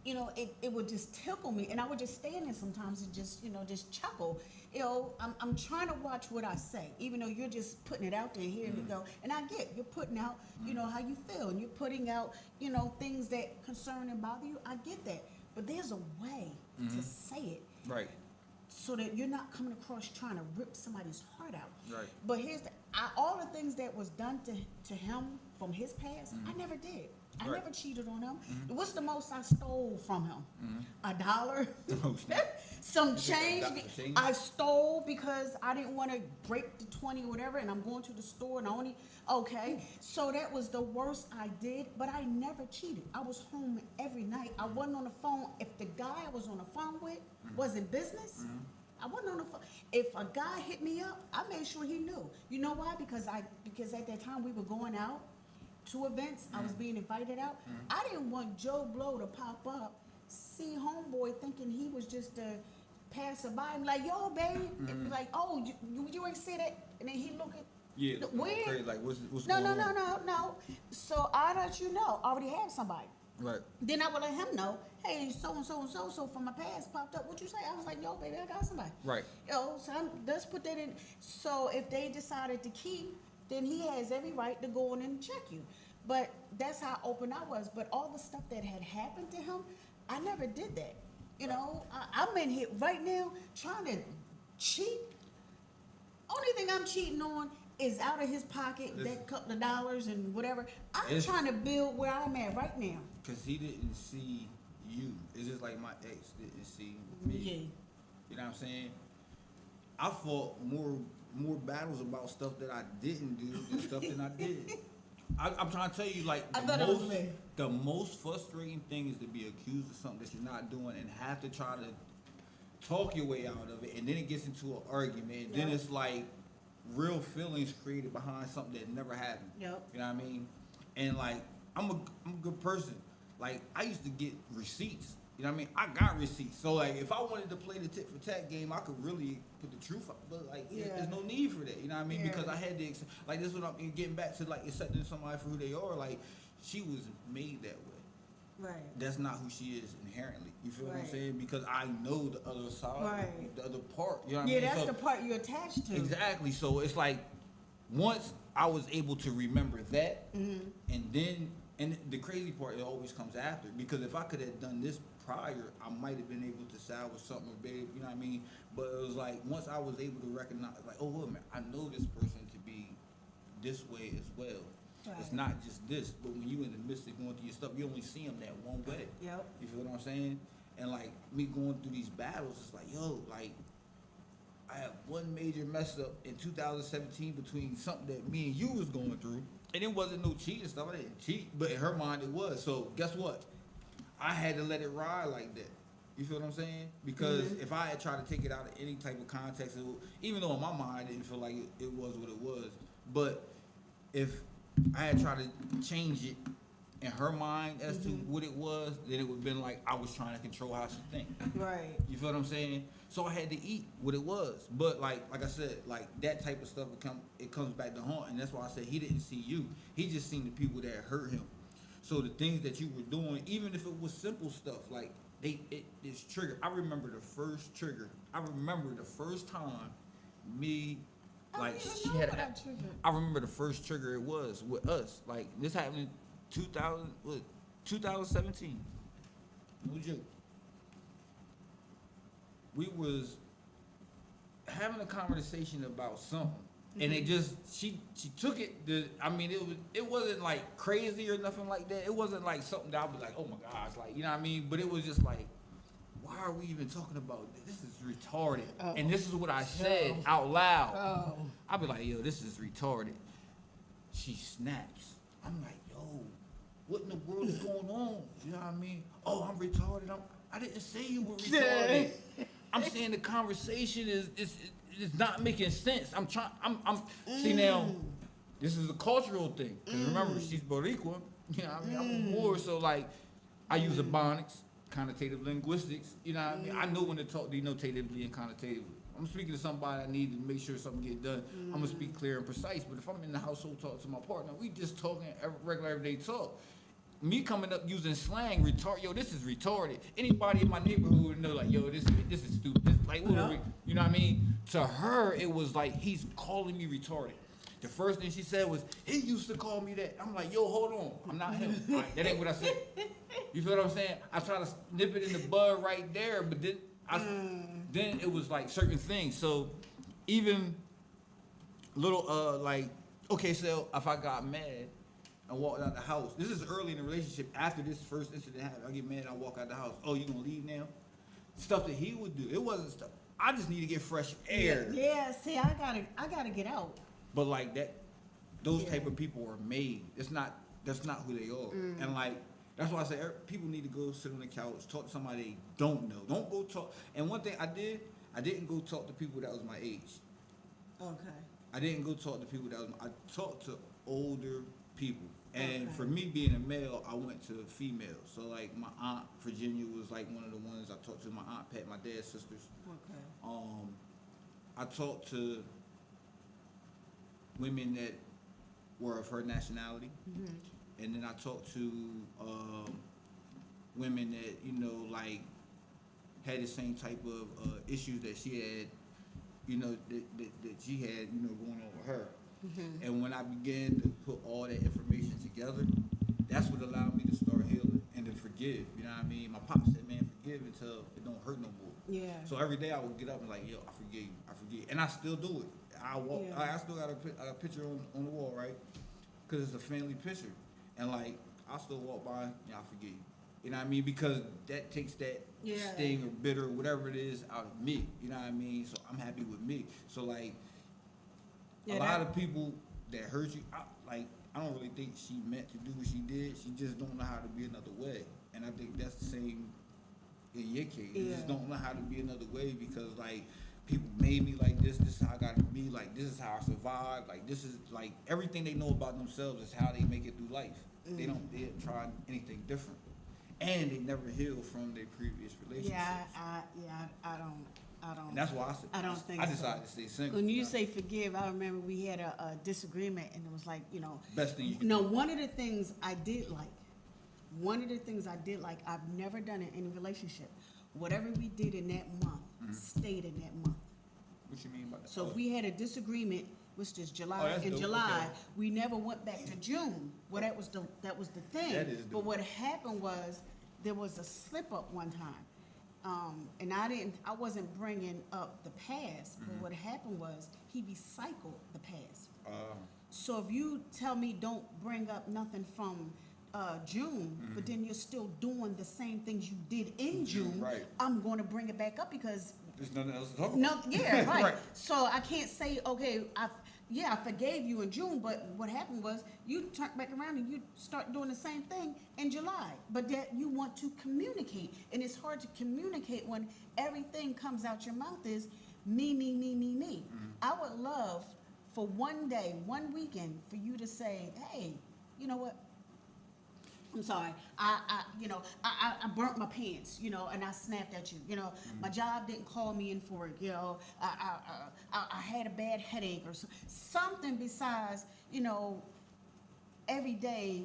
You know, it would just tickle me, and I would just stand there sometimes and just chuckle. You know, I'm trying to watch what I say, even though you're just putting it out there, hearing it go. And I get, you're putting out, how you feel, and you're putting out, things that concern and bother you. I get that. But there's a way to say it. Right. So that you're not coming across trying to rip somebody's heart out. Right. But all the things that was done to him from his past, I never did. I never cheated on him. What's the most I stole from him? $1. Oh, Some change. I stole because I didn't want to break the 20 or whatever, and I'm going to the store and so that was the worst I did, but I never cheated. I was home every night. I wasn't on the phone. If the guy I was on the phone with was in business, I wasn't on the phone. If a guy hit me up, I made sure he knew. You know why? Because at that time we were going out to events. I was being invited out. I didn't want Joe Blow to pop up, see homeboy thinking he was just a passerby. I'm like, yo, babe. Like, oh, you ain't see that? And then he look at, weird. Crazy. Like, what's no, going no, on? no. So I let you know, I already have somebody. Right. Then I would let him know, hey, so and so from my past popped up. What you say? I was like, yo, baby, I got somebody. Right. So let's put that in. So if they decided to keep, then he has every right to go in and check you. But that's how open I was. But all the stuff that had happened to him, I never did that. I'm in here right now trying to cheat. Only thing I'm cheating on is out of his pocket, that couple of dollars and whatever. I'm trying to build where I'm at right now. Because he didn't see you. It's just like my ex didn't see me. Yeah. You know what I'm saying? I fought more battles about stuff that I didn't do than stuff that I did. I'm trying to tell you, like, the most frustrating thing is to be accused of something that you're not doing and have to try to talk your way out of it, and then it gets into an argument, and then it's like real feelings created behind something that never happened. Yep. You know what I mean? And like, I'm a good person. Like, I used to get receipts. You know what I mean? I got receipts. So like, if I wanted to play the tit for tat game, I could really put the truth out. But like, there's no need for that. You know what I mean? Because I had to, like, this is what I'm getting back to, like, accepting somebody for who they are. Like, she was made that way. Right. That's not who she is inherently. You feel what I'm saying? Because I know the other side, the other part. You know what I mean? Yeah, that's the part you're attached to. Exactly. So it's like, once I was able to remember that, and then, and the crazy part, it always comes after. Because if I could have done this prior, I might have been able to salvage something, or babe, you know what I mean? But it was like, once I was able to recognize, like, oh, wait a minute, I know this person to be this way as well. Right. It's not just this, but when you in the midst of going through your stuff, you only see them that one way. Yep. You feel what I'm saying? And like, me going through these battles, it's like, yo, like, I have one major mess up in 2017 between something that me and you was going through, and it wasn't no cheating stuff. I didn't cheat, but in her mind it was. So guess what? I had to let it ride like that. You feel what I'm saying? Because if I had tried to take it out of any type of context, even though in my mind I didn't feel like it was what it was, but if I had tried to change it in her mind as to what it was, then it would have been like I was trying to control how she think. Right. You feel what I'm saying? So I had to eat what it was. But like I said, like that type of stuff it comes back to haunt, and that's why I said he didn't see you. He just seen the people that hurt him. So the things that you were doing, even if it was simple stuff, like it's triggered. I remember the first trigger. I remember the first time me, like, she had a, I remember the first trigger it was with us. Like, this happened in 2017. No joke. We was having a conversation about something. And it just, she took it, I mean, it wasn't like crazy or nothing like that. It wasn't like something that I was like, oh my gosh, like, you know what I mean? But it was just like, why are we even talking about this? This is retarded. Oh. And this is what I said out loud. Oh. I'd be like, yo, this is retarded. She snaps. I'm like, yo, what in the world is going on? You know what I mean? Oh, I'm retarded. I didn't say you were retarded. I'm saying the conversation is not making sense. See now, this is a cultural thing. Cause remember, she's Boricua. You know what I mean? I'm a Moor, so like, I use Ebonics, connotative linguistics. You know what I mean? I know when to talk denotatively and connotatively. I'm speaking to somebody I need to make sure something get done. I'm gonna speak clear and precise. But if I'm in the household talking to my partner, we just talking regular everyday talk. Me coming up using slang, yo, this is retarded. Anybody in my neighborhood would know, like, yo, this is stupid. This, like, what you know what I mean? To her, it was like, he's calling me retarded. The first thing she said was, he used to call me that. I'm like, yo, hold on. I'm not him. Right, that ain't what I said. You feel what I'm saying? I try to nip it in the bud right there, but then it was like certain things. So even little, like, okay, so if I got mad, I walked out the house. This is early in the relationship. After this first incident happened, I get mad. I walk out the house. Oh, you gonna leave now? Stuff that he would do. It wasn't stuff. I just need to get fresh air. Yeah. See, I gotta get out. But like that, those type of people are made. That's not who they are. And like that's why I say people need to go sit on the couch, talk to somebody they don't know. Don't go talk. And one thing I didn't go talk to people that was my age. Okay. I didn't go talk to people that was. I talked to older people. And for me being a male, I went to females. So like my aunt Virginia was like one of the ones I talked to. My aunt Pat, my dad's sisters. Okay. I talked to women that were of her nationality, and then I talked to women that like had the same type of issues that she had, that she had going on with her. And when I began to put all that information together, that's what allowed me to start healing and to forgive. You know what I mean? My pop said, man, forgive until it don't hurt no more. Yeah. So every day I would get up and like, yo, I forgive you. I forgive. And I still do it. I walk. Yeah. I still got a picture on the wall, right? Because it's a family picture. And like, I still walk by, yeah, I forgive you. You know what I mean? Because that takes that sting or bitter or whatever it is out of me. You know what I mean? So I'm happy with me. So like a lot of people that hurt you, I don't really think she meant to do what she did. She just don't know how to be another way. And I think that's the same in your case. You just don't know how to be another way because like people made me like this. This is how I got to be. Like this is how I survive. Like this is like everything they know about themselves is how they make it through life. They didn't try anything different. And they never healed from their previous relationships. I don't. And that's why I decided to stay single. When you say forgive, I remember we had a disagreement, and it was like, you know, best thing you can do. do. One of the things I did like, I've never done in any relationship. Whatever we did in that month stayed in that month. What you mean by that? So if we had a disagreement, which is July, in July, we never went back to June. Well, that was the thing. That is dope. But what happened was there was a slip up one time, and I wasn't bringing up the past. But what happened was he recycled the past. So if you tell me don't bring up nothing from June, but then you're still doing the same things you did in June, right. I'm going to bring it back up because there's nothing else to talk about. no, yeah, right. Right. So I can't say, okay, I forgave you in June, but what happened was you turned back around and you start doing the same thing in July. But that you want to communicate, and it's hard to communicate when everything comes out your mouth is me, me, me, me, me. I would love for one day, one weekend, for you to say, hey, you know what? I'm sorry. I burnt my pants, you know, and I snapped at you. You know, my job didn't call me in for it. You know, I had a bad headache or something besides, you know, every day,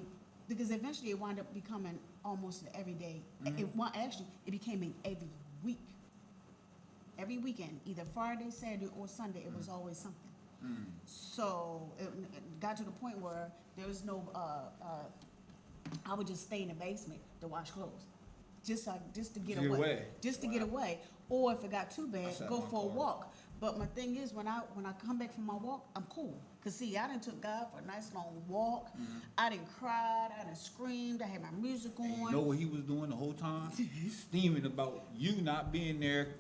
because eventually it wound up becoming almost an everyday. It became an every week, every weekend, either Friday, Saturday, or Sunday. It was always something. So it got to the point where there was no. I would just stay in the basement to wash clothes, just to get away. Just to get away. Or if it got too bad, go for a walk. But my thing is, when I come back from my walk, I'm cool. Cause see, I done took God for a nice long walk. I done cried. I done screamed. I had my music on. And you know what he was doing the whole time? Steaming about you not being there,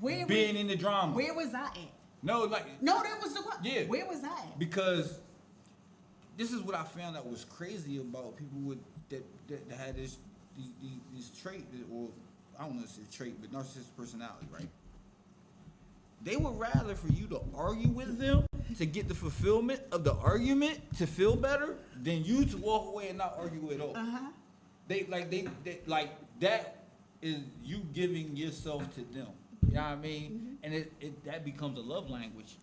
being in the drama. Where was I at? No, that was the question. Yeah. Where was I at? Because this is what I found out was crazy about people that had this trait, or I don't know if it's a trait, but narcissistic personality, right? They would rather for you to argue with them to get the fulfillment of the argument to feel better than you to walk away and not argue at all. They that is you giving yourself to them. You know what I mean? And that becomes a love language.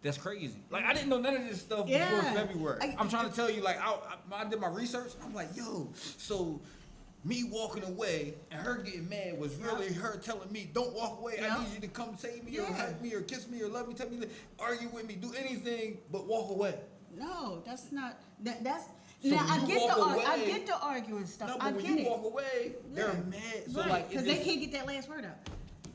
That's crazy. Like, I didn't know none of this stuff before February. I'm trying to tell you, like, I did my research. I'm like, yo, so me walking away and her getting mad was really her telling me, don't walk away. I need you to come save me or hug me or kiss me or love me, tell me, argue with me, do anything but walk away. No, that's not. That's. So now, I get the arguing stuff. No, but I when get you walk away, they're mad. So, like, because they can't get that last word out.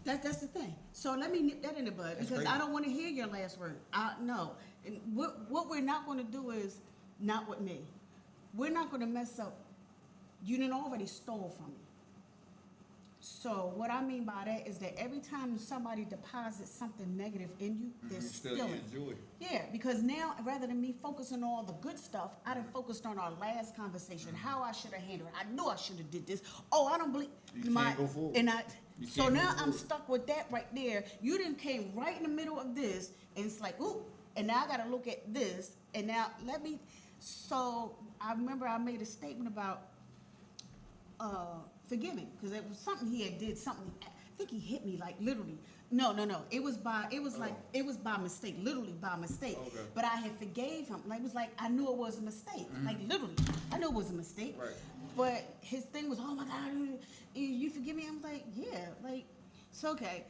That's the thing. So let me nip that in the bud because crazy. I don't want to hear your last word. No. And what we're not going to do is not with me. We're not going to mess up. You didn't already stole from me. So what I mean by that is that every time somebody deposits something negative in you, they're stealing. Yeah, because now rather than me focusing on all the good stuff, I done focused on our last conversation, how I should have handled it. I knew I should have did this. Oh, I don't believe you can't go forward. So now I'm stuck with that right there. You done came right in the middle of this, and it's like, ooh, and now I got to look at this, and now so I remember I made a statement about forgiving, because it was something he had did something. I think he hit me like literally. No. It was by mistake, literally by mistake. Okay. But I had forgave him. Like, it was like I knew it was a mistake. Like literally, I knew it was a mistake. Right. But his thing was, oh my God, you forgive me? I'm like, yeah, like it's okay.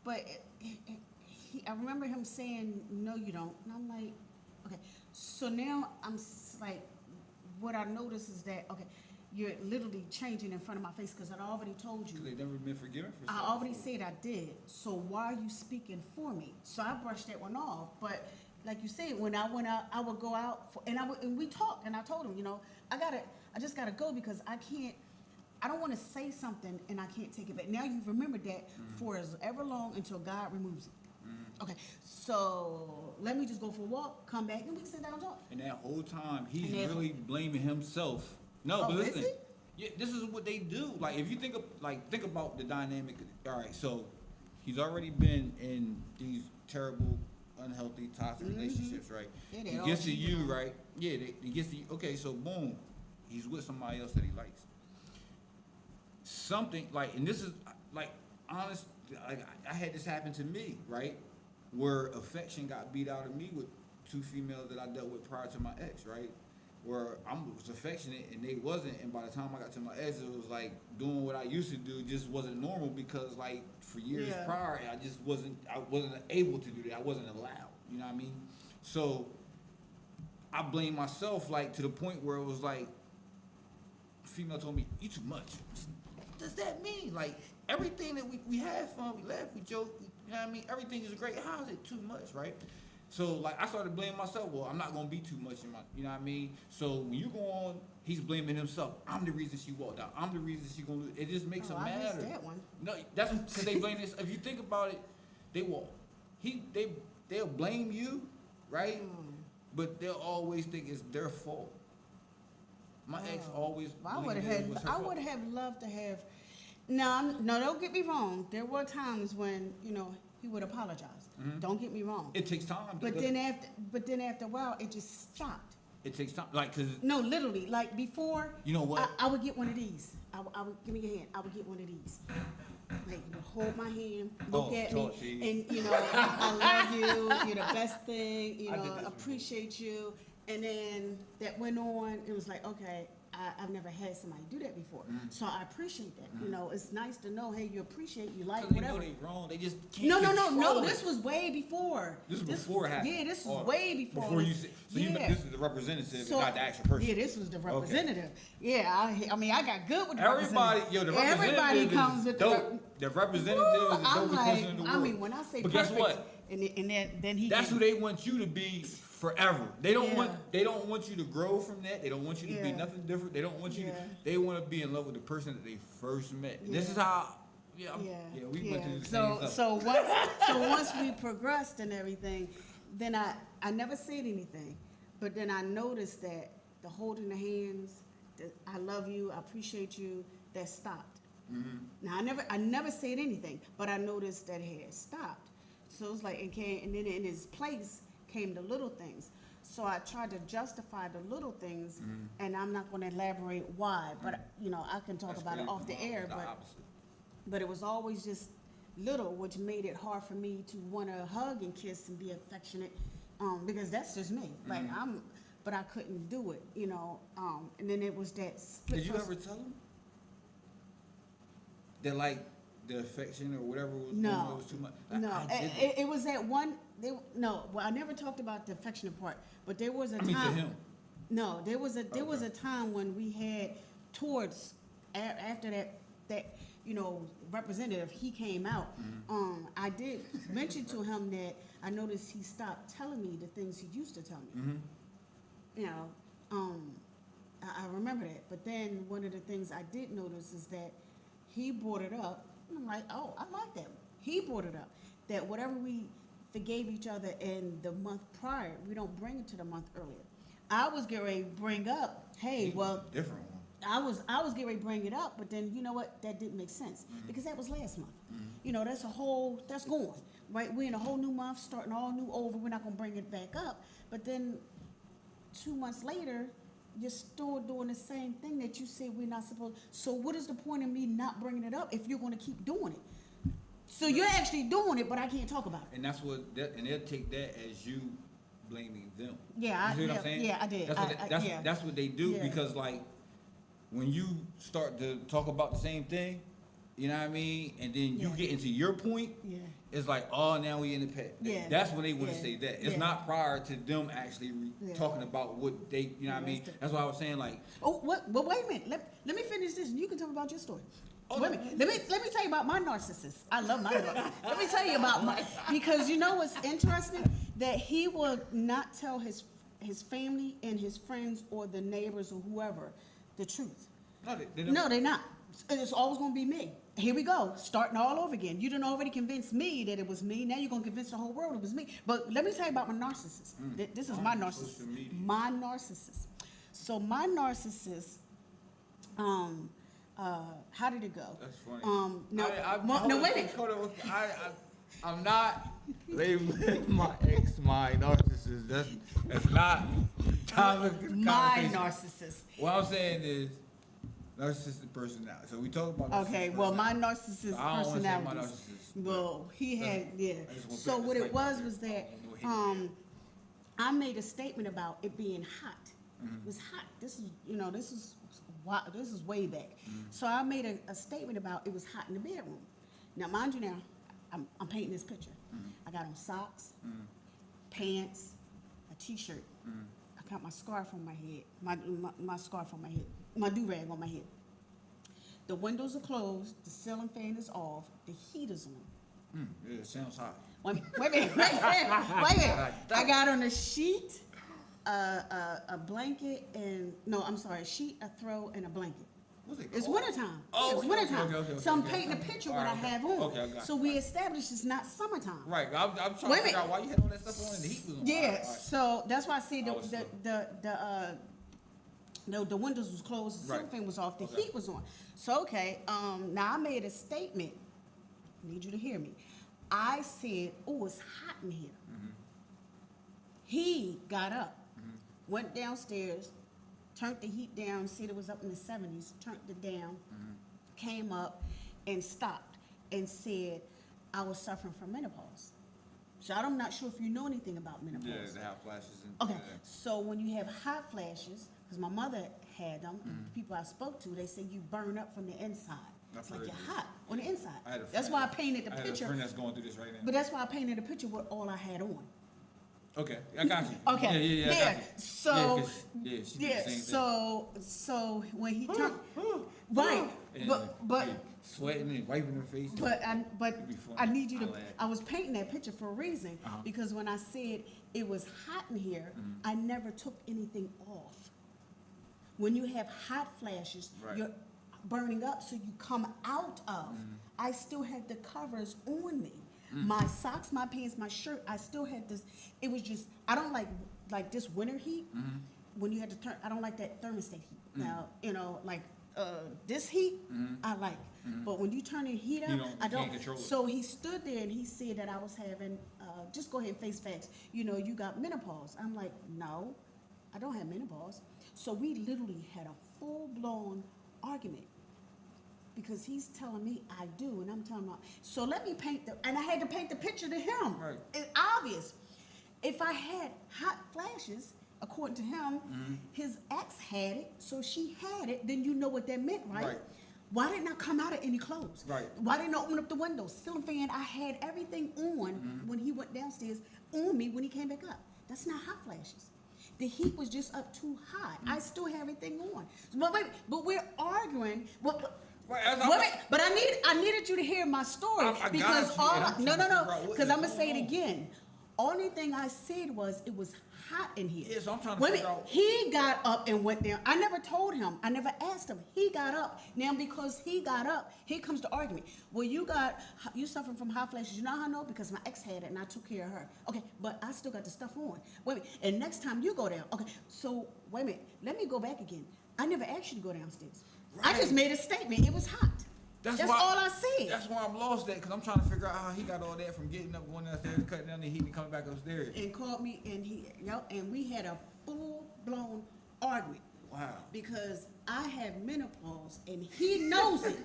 But I remember him saying, no, you don't. And I'm like, okay. So now I'm like, what I notice is that, okay, you're literally changing in front of my face because I already told you. Because they've never been forgiven for something. I already said I did. So why are you speaking for me? So I brushed that one off. But like you said, when I went out, I would go out and we talked, and I told him, you know, I just gotta go because I I don't want to say something and I can't take it back. Now you've remembered that for as ever long until God removes it. Okay, so let me just go for a walk, come back, and we sit down and talk. And that whole time, he's And then- really blaming himself. No, Oh, but is listen. he? Yeah, this is what they do. Like, if you think about the dynamic. All right, so he's already been in these terrible, unhealthy, toxic relationships, right? Yeah, they he all gets to cheating you, on him. right? Yeah, he gets to you. Okay, so boom, he's with somebody else that he likes. Something like, and this is like honest. Like, I had this happen to me, right? Where affection got beat out of me with two females that I dealt with prior to my ex, right? Where I was affectionate and they wasn't, and by the time I got to my ex, it was like doing what I used to do just wasn't normal because like for years Yeah. prior, I wasn't able to do that. I wasn't allowed. You know what I mean? So I blame myself like to the point where it was like, a female told me, "You too much." What does that mean? Like everything that we had fun, we laughed, we joked, you know what I mean? Everything is great. How is it too much, right? So like I started blaming myself. Well, I'm not gonna be too much in my, you know what I mean? So when you go on, he's blaming himself. I'm the reason she walked out. I'm the reason she gonna lose. It just makes Oh, him I missed matter. that one. No, that's because they blame this. If you think about it, they'll blame you, right? But they'll always think it's their fault. My ex always. Well, believed that it was her I fault. would have loved to have. No, don't get me wrong. There were times when he would apologize. Don't get me wrong. It takes time. But then after a while, it just stopped. It takes time, like, cause No, literally, like before. You know what? I would get one of these. I would give me your hand. I would get one of these. Like you would hold my hand, look at me, talk to you. and I love you. You're the best thing. I did this Appreciate you. And then that went on. It was like, okay, I've never had somebody do that before, so I appreciate that. It's nice to know, hey, you appreciate, you like, 'cause they whatever. know they wrong. They just can't. No. control it. This was way before. This was before it happened. Yeah, this was Or way before. Before you said, so you know Yeah. this is the representative, So- not the actual person. Yeah, this was the representative. Yeah, I mean, I got good with the Everybody, representative. the representative Everybody comes is with dope. The representative is the I'm dopest person in the world. I mean, when I say but perfect, guess what? and then he. That's who they want you to be forever. They don't Yeah. want want you to grow from that. They don't want you to be Yeah. nothing different. They don't want you. Yeah. They want to be in love with the person that they first met. And This Yeah. is how. Yeah, we went through the same stuff. So once we progressed and everything, then I never said anything, but then I noticed that the holding the hands, the I love you, I appreciate you, that stopped. Now I never said anything, but I noticed that it had stopped. So it was like and then in his place came the little things. So I tried to justify the little things, and I'm not going to elaborate why, but I can talk That's about it crazy. off the air, The but. opposite. But it was always just little, which made it hard for me to want to hug and kiss and be affectionate, because that's just me. Like but I couldn't do it, and then it was that split. Did you ever tell them that like the affection or whatever was too much? No, I did that. it was that one. Well, I never talked about the affectionate part, but there was a I mean, time. to him. No, there was a Okay. time when we had towards after that representative, he came out. I did mention to him that I noticed he stopped telling me the things he used to tell me. I remember that. But then one of the things I did notice is that he brought it up. And I'm like, oh, I like that. He brought it up that whatever we forgave each other in the month prior, we don't bring it to the month earlier. I was getting ready to bring up, hey, well, Different one. I was getting ready to bring it up, but then you know what? That didn't make sense because that was last month. That's gone, right? We're in a whole new month, starting all new over. We're not gonna bring it back up. But then 2 months later, you're still doing the same thing that you said we're not supposed. So what is the point of me not bringing it up if you're gonna keep doing it? So you're actually doing it, but I can't talk about it. And and they'll take that as you blaming them. Yeah, You see what I'm saying? Yeah, I did. That's what they do Yeah. because like when you start to talk about the same thing, you know what I mean, and then you Yeah. get into your point, Yeah. it's like, oh, now we in the past. Yeah. That's when they want to Yeah. say that. It's Yeah. not prior to them actually Yeah. talking about what they, you know what I Yeah, mean. that's That's why I was saying like, Oh, what? Well, wait a minute. Let me finish this, and you can tell me about your story. Oh, Wait a no. minute. Let me tell you about my narcissist. I love my narcissist. Let me tell you about my because you know what's interesting that he will not tell his family and his friends or the neighbors or whoever the truth. no, they No, they're not. It's always going to be me. Here we go, starting all over again. You done already convinced me that it was me. Now you're going to convince the whole world it was me. But let me tell you about my narcissist. This is my narcissist. Social media. My narcissist. So my narcissist, how did it go? That's funny. No, no, wait a minute. Hold on. I'm not labeling my ex my narcissist. That's not topic of the My conversation. narcissist. What I'm saying is narcissistic personality. So we talk about narcissistic Okay, well, my personality. narcissist I don't wanna say my personality. narcissist. Well, he had, yeah. I just want So to what put it that was disclaimer that, out there. I made a statement about it being hot. Mm-hmm. It was hot. This is way back. So I made a statement about it was hot in the bedroom. Now, mind you, now I'm painting this picture. I got on socks, pants, a t-shirt. I got my scarf on my head, my scarf on my head, my do-rag on my head. The windows are closed, the ceiling fan is off, the heat is on. Yeah, it sounds hot. Wait a minute. I got on a sheet, a blanket, and a sheet, a throw, and a blanket. What's it It's called? wintertime. Oh, It's okay, wintertime. okay, So I'm okay. painting a picture All what I right, okay. have on. Okay, I got So you. we established it's not summertime. Right, I'm trying Wait a to minute. figure out why you had all that stuff on and the heat was on. Yeah. All right. So that's why I see I was slow. the windows was closed, the ceiling Right. fan was off, the Okay. heat was on. So okay, now I made a statement. Need you to hear me. I said, "Oh, it's hot in here." He got up, went downstairs, turned the heat down, said it was up in the 70s, turned it down, came up and stopped and said I was suffering from menopause. So I'm not sure if you know anything about menopause. Yeah, the hot flashes. And, Okay, yeah. so when you have hot flashes, because my mother had them, and the people I spoke to, they say you burn up from the inside. It's like heard you're this. hot on the inside. I had a That's friend- why I painted the I had a picture. friend that's going through this right now. But that's why I painted a picture with all I had on. Okay, I got you. Okay, Yeah, I got you. So, yeah, 'cause- yeah, she did the same so when he turned, right, thing. but Yeah, sweating and wiping her face. But be funny. I need you to. I laugh. I was painting that picture for a reason because when I said it was hot in here, I never took anything off. When you have hot flashes, Right. you're burning up, so you come out of. I still had the covers on me. My socks, my pants, my shirt. I still had this. It was just. I don't like this winter heat. When you had to turn. I don't like that thermostat heat. Now this heat. I like. But when you turn the heat up, You I don't. can't control it. So he stood there and he said that I was having. Just go ahead and face facts. You got menopause. I'm like, no, I don't have menopause. So we literally had a full blown argument. Because he's telling me I do, and I'm telling him, so let me paint and I had to paint the picture to him. Right. It's obvious. If I had hot flashes, according to him, his ex had it, so she had it, then you know what that meant, right? Right. Why didn't I come out of any clothes? Right. Why didn't I open up the windows? Ceiling fan, I had everything on when he went downstairs, on me when he came back up. That's not hot flashes. The heat was just up too high. I still have everything on. But we're arguing. But I needed you to hear my story I because got you, and I'm trying to figure out what because is I'm gonna going say it on. again. Only thing I said was it was hot in here. Yeah, so I'm trying to Wait a figure minute. out- He got up and went down. I never told him. I never asked him. He got up. Now because he got up, here comes the argument. Well, you suffering from hot flashes. You know how I know? Because my ex had it and I took care of her. Okay, but I still got the stuff on. Wait a minute. And next time you go down. Okay, so wait a minute. Let me go back again. I never asked you to go downstairs. I Right. just made a statement. It was hot. That's why- all I said. That's why I'm lost at, because I'm trying to figure out how he got all that from getting up, going downstairs, cutting down the heat, and coming back upstairs. And called me and we had a full blown argument. Wow. Because I have menopause and he knows it.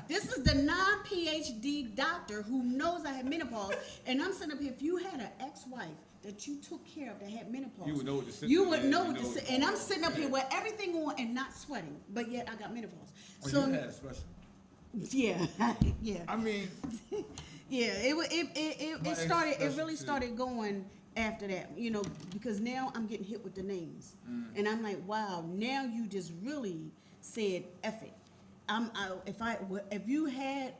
This is the non-PhD doctor who knows I have menopause. And I'm sitting up here, if you had an ex-wife that you took care of that had menopause, You would know what to sit you there would and know you what know to what sit. to And I'm do. sitting up here Yeah. with everything on and not sweating, but yet I got menopause. Oh, So you had a special. yeah, yeah. I mean, Yeah, it My started. It ex-special really too. started going after that, because now I'm getting hit with the names, and I'm like, wow. Now you just really said F it. If you had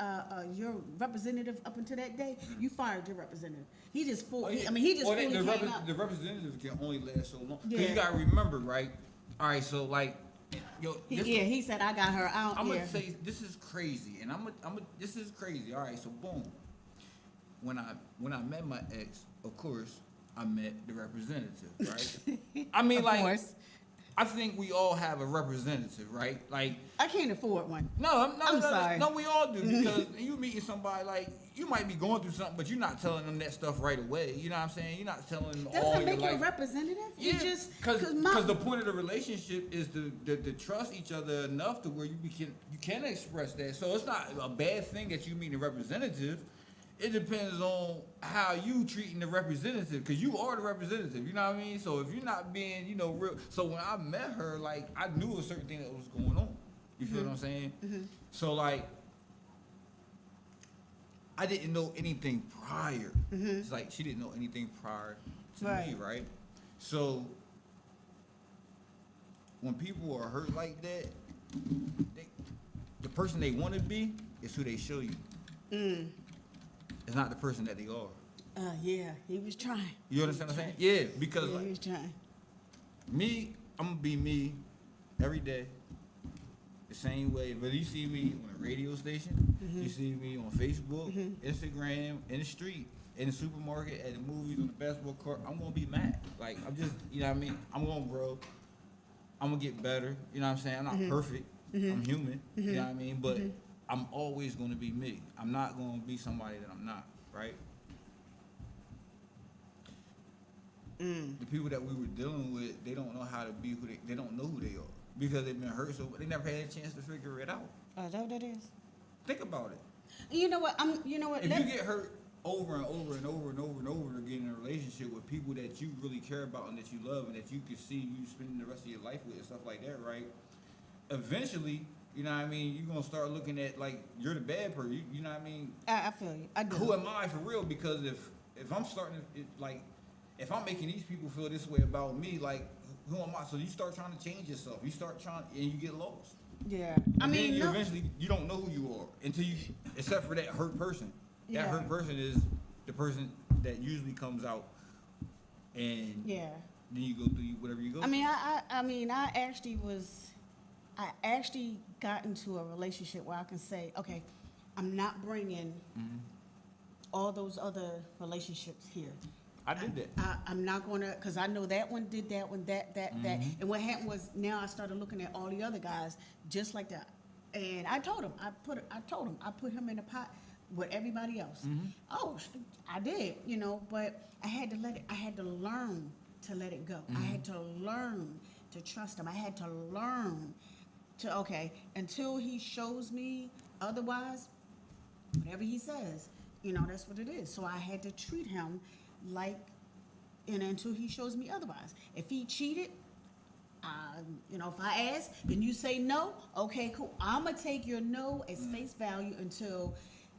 your representative up until that day, you fired your representative. He just full. oh, yeah. He just Well, fully came up. the representative can only last so long. 'Cause Yeah. you gotta remember, right? All right, so like Yo, He said I got her out. I'm Yeah. gonna say this is crazy, and this is crazy. All right, so boom. When I met my ex, of course, I met the representative, right? I mean, Of like, course. I think we all have a representative, right? Like, I can't afford one. I'm sorry. No, we all do, because you meeting somebody, like, you might be going through something, but you're not telling them that stuff right away. You know what I'm saying? You're not telling them Does all that your make you a life. representative? Yeah, You just because the point of the relationship is to trust each other enough to where you can express that. So it's not a bad thing that you meet a representative. It depends on how you treating the representative, because you are the representative. You know what I mean? So if you're not being, real. So when I met her, like, I knew a certain thing that was going on. You feel what I'm saying? Mm-hmm. So, like, I didn't know anything prior. Mm-hmm. It's like she didn't know anything prior to Right. me, right? So when people are hurt like that, the person they want to be is who they show you. It's not the person that they are. Yeah, he was trying. You understand what I'm saying? Yeah, because Yeah, like, he was trying. me, I'm gonna be me every day. The same way. Whether you see me on a radio station, you see me on Facebook, Instagram, in the street, in the supermarket, at the movies, on the basketball court, I'm gonna be mad. Like, I'm just, you know what I mean? I'm gonna grow. I'm gonna get better. You know what I'm saying? I'm not perfect. I'm human. You know what I mean? But I'm always gonna be me. I'm not gonna be somebody that I'm not, right? The people that we were dealing with, they don't know how to be who they don't know who they are, because they've been hurt, so they never had a chance to figure it out. Oh, is that what that is? Think about it. You know what? You know what? If you get hurt over and over and over and over and over again in a relationship with people that you really care about and that you love and that you can see you spending the rest of your life with and stuff like that, right? Eventually, you know what I mean, you're gonna start looking at, like, you're the bad person. You know what I mean? I feel you. I do. Who am I for real? Because if I'm starting to, like, if I'm making these people feel this way about me, like, who am I? So you start trying to change yourself. You start trying, and you get lost. Yeah. And then you eventually, you don't know who you are until you, except for that hurt person. That Yeah. hurt person is the person that usually comes out, and Yeah. then you go through whatever you go. I mean, I actually got into a relationship where I can say, okay, I'm not bringing all those other relationships here. I did that. I'm not gonna, cause I know that one did that one, that. And what happened was, now I started looking at all the other guys just like that. And I told him, I put him in the pot with everybody else. Oh, I did, but I had to learn to let it go. I had to learn to trust him. I had to learn to, okay, until he shows me otherwise, whatever he says, that's what it is. So I had to treat him like, until he shows me otherwise. If he cheated, if I ask and you say no, okay, cool. I'm gonna take your no as face value until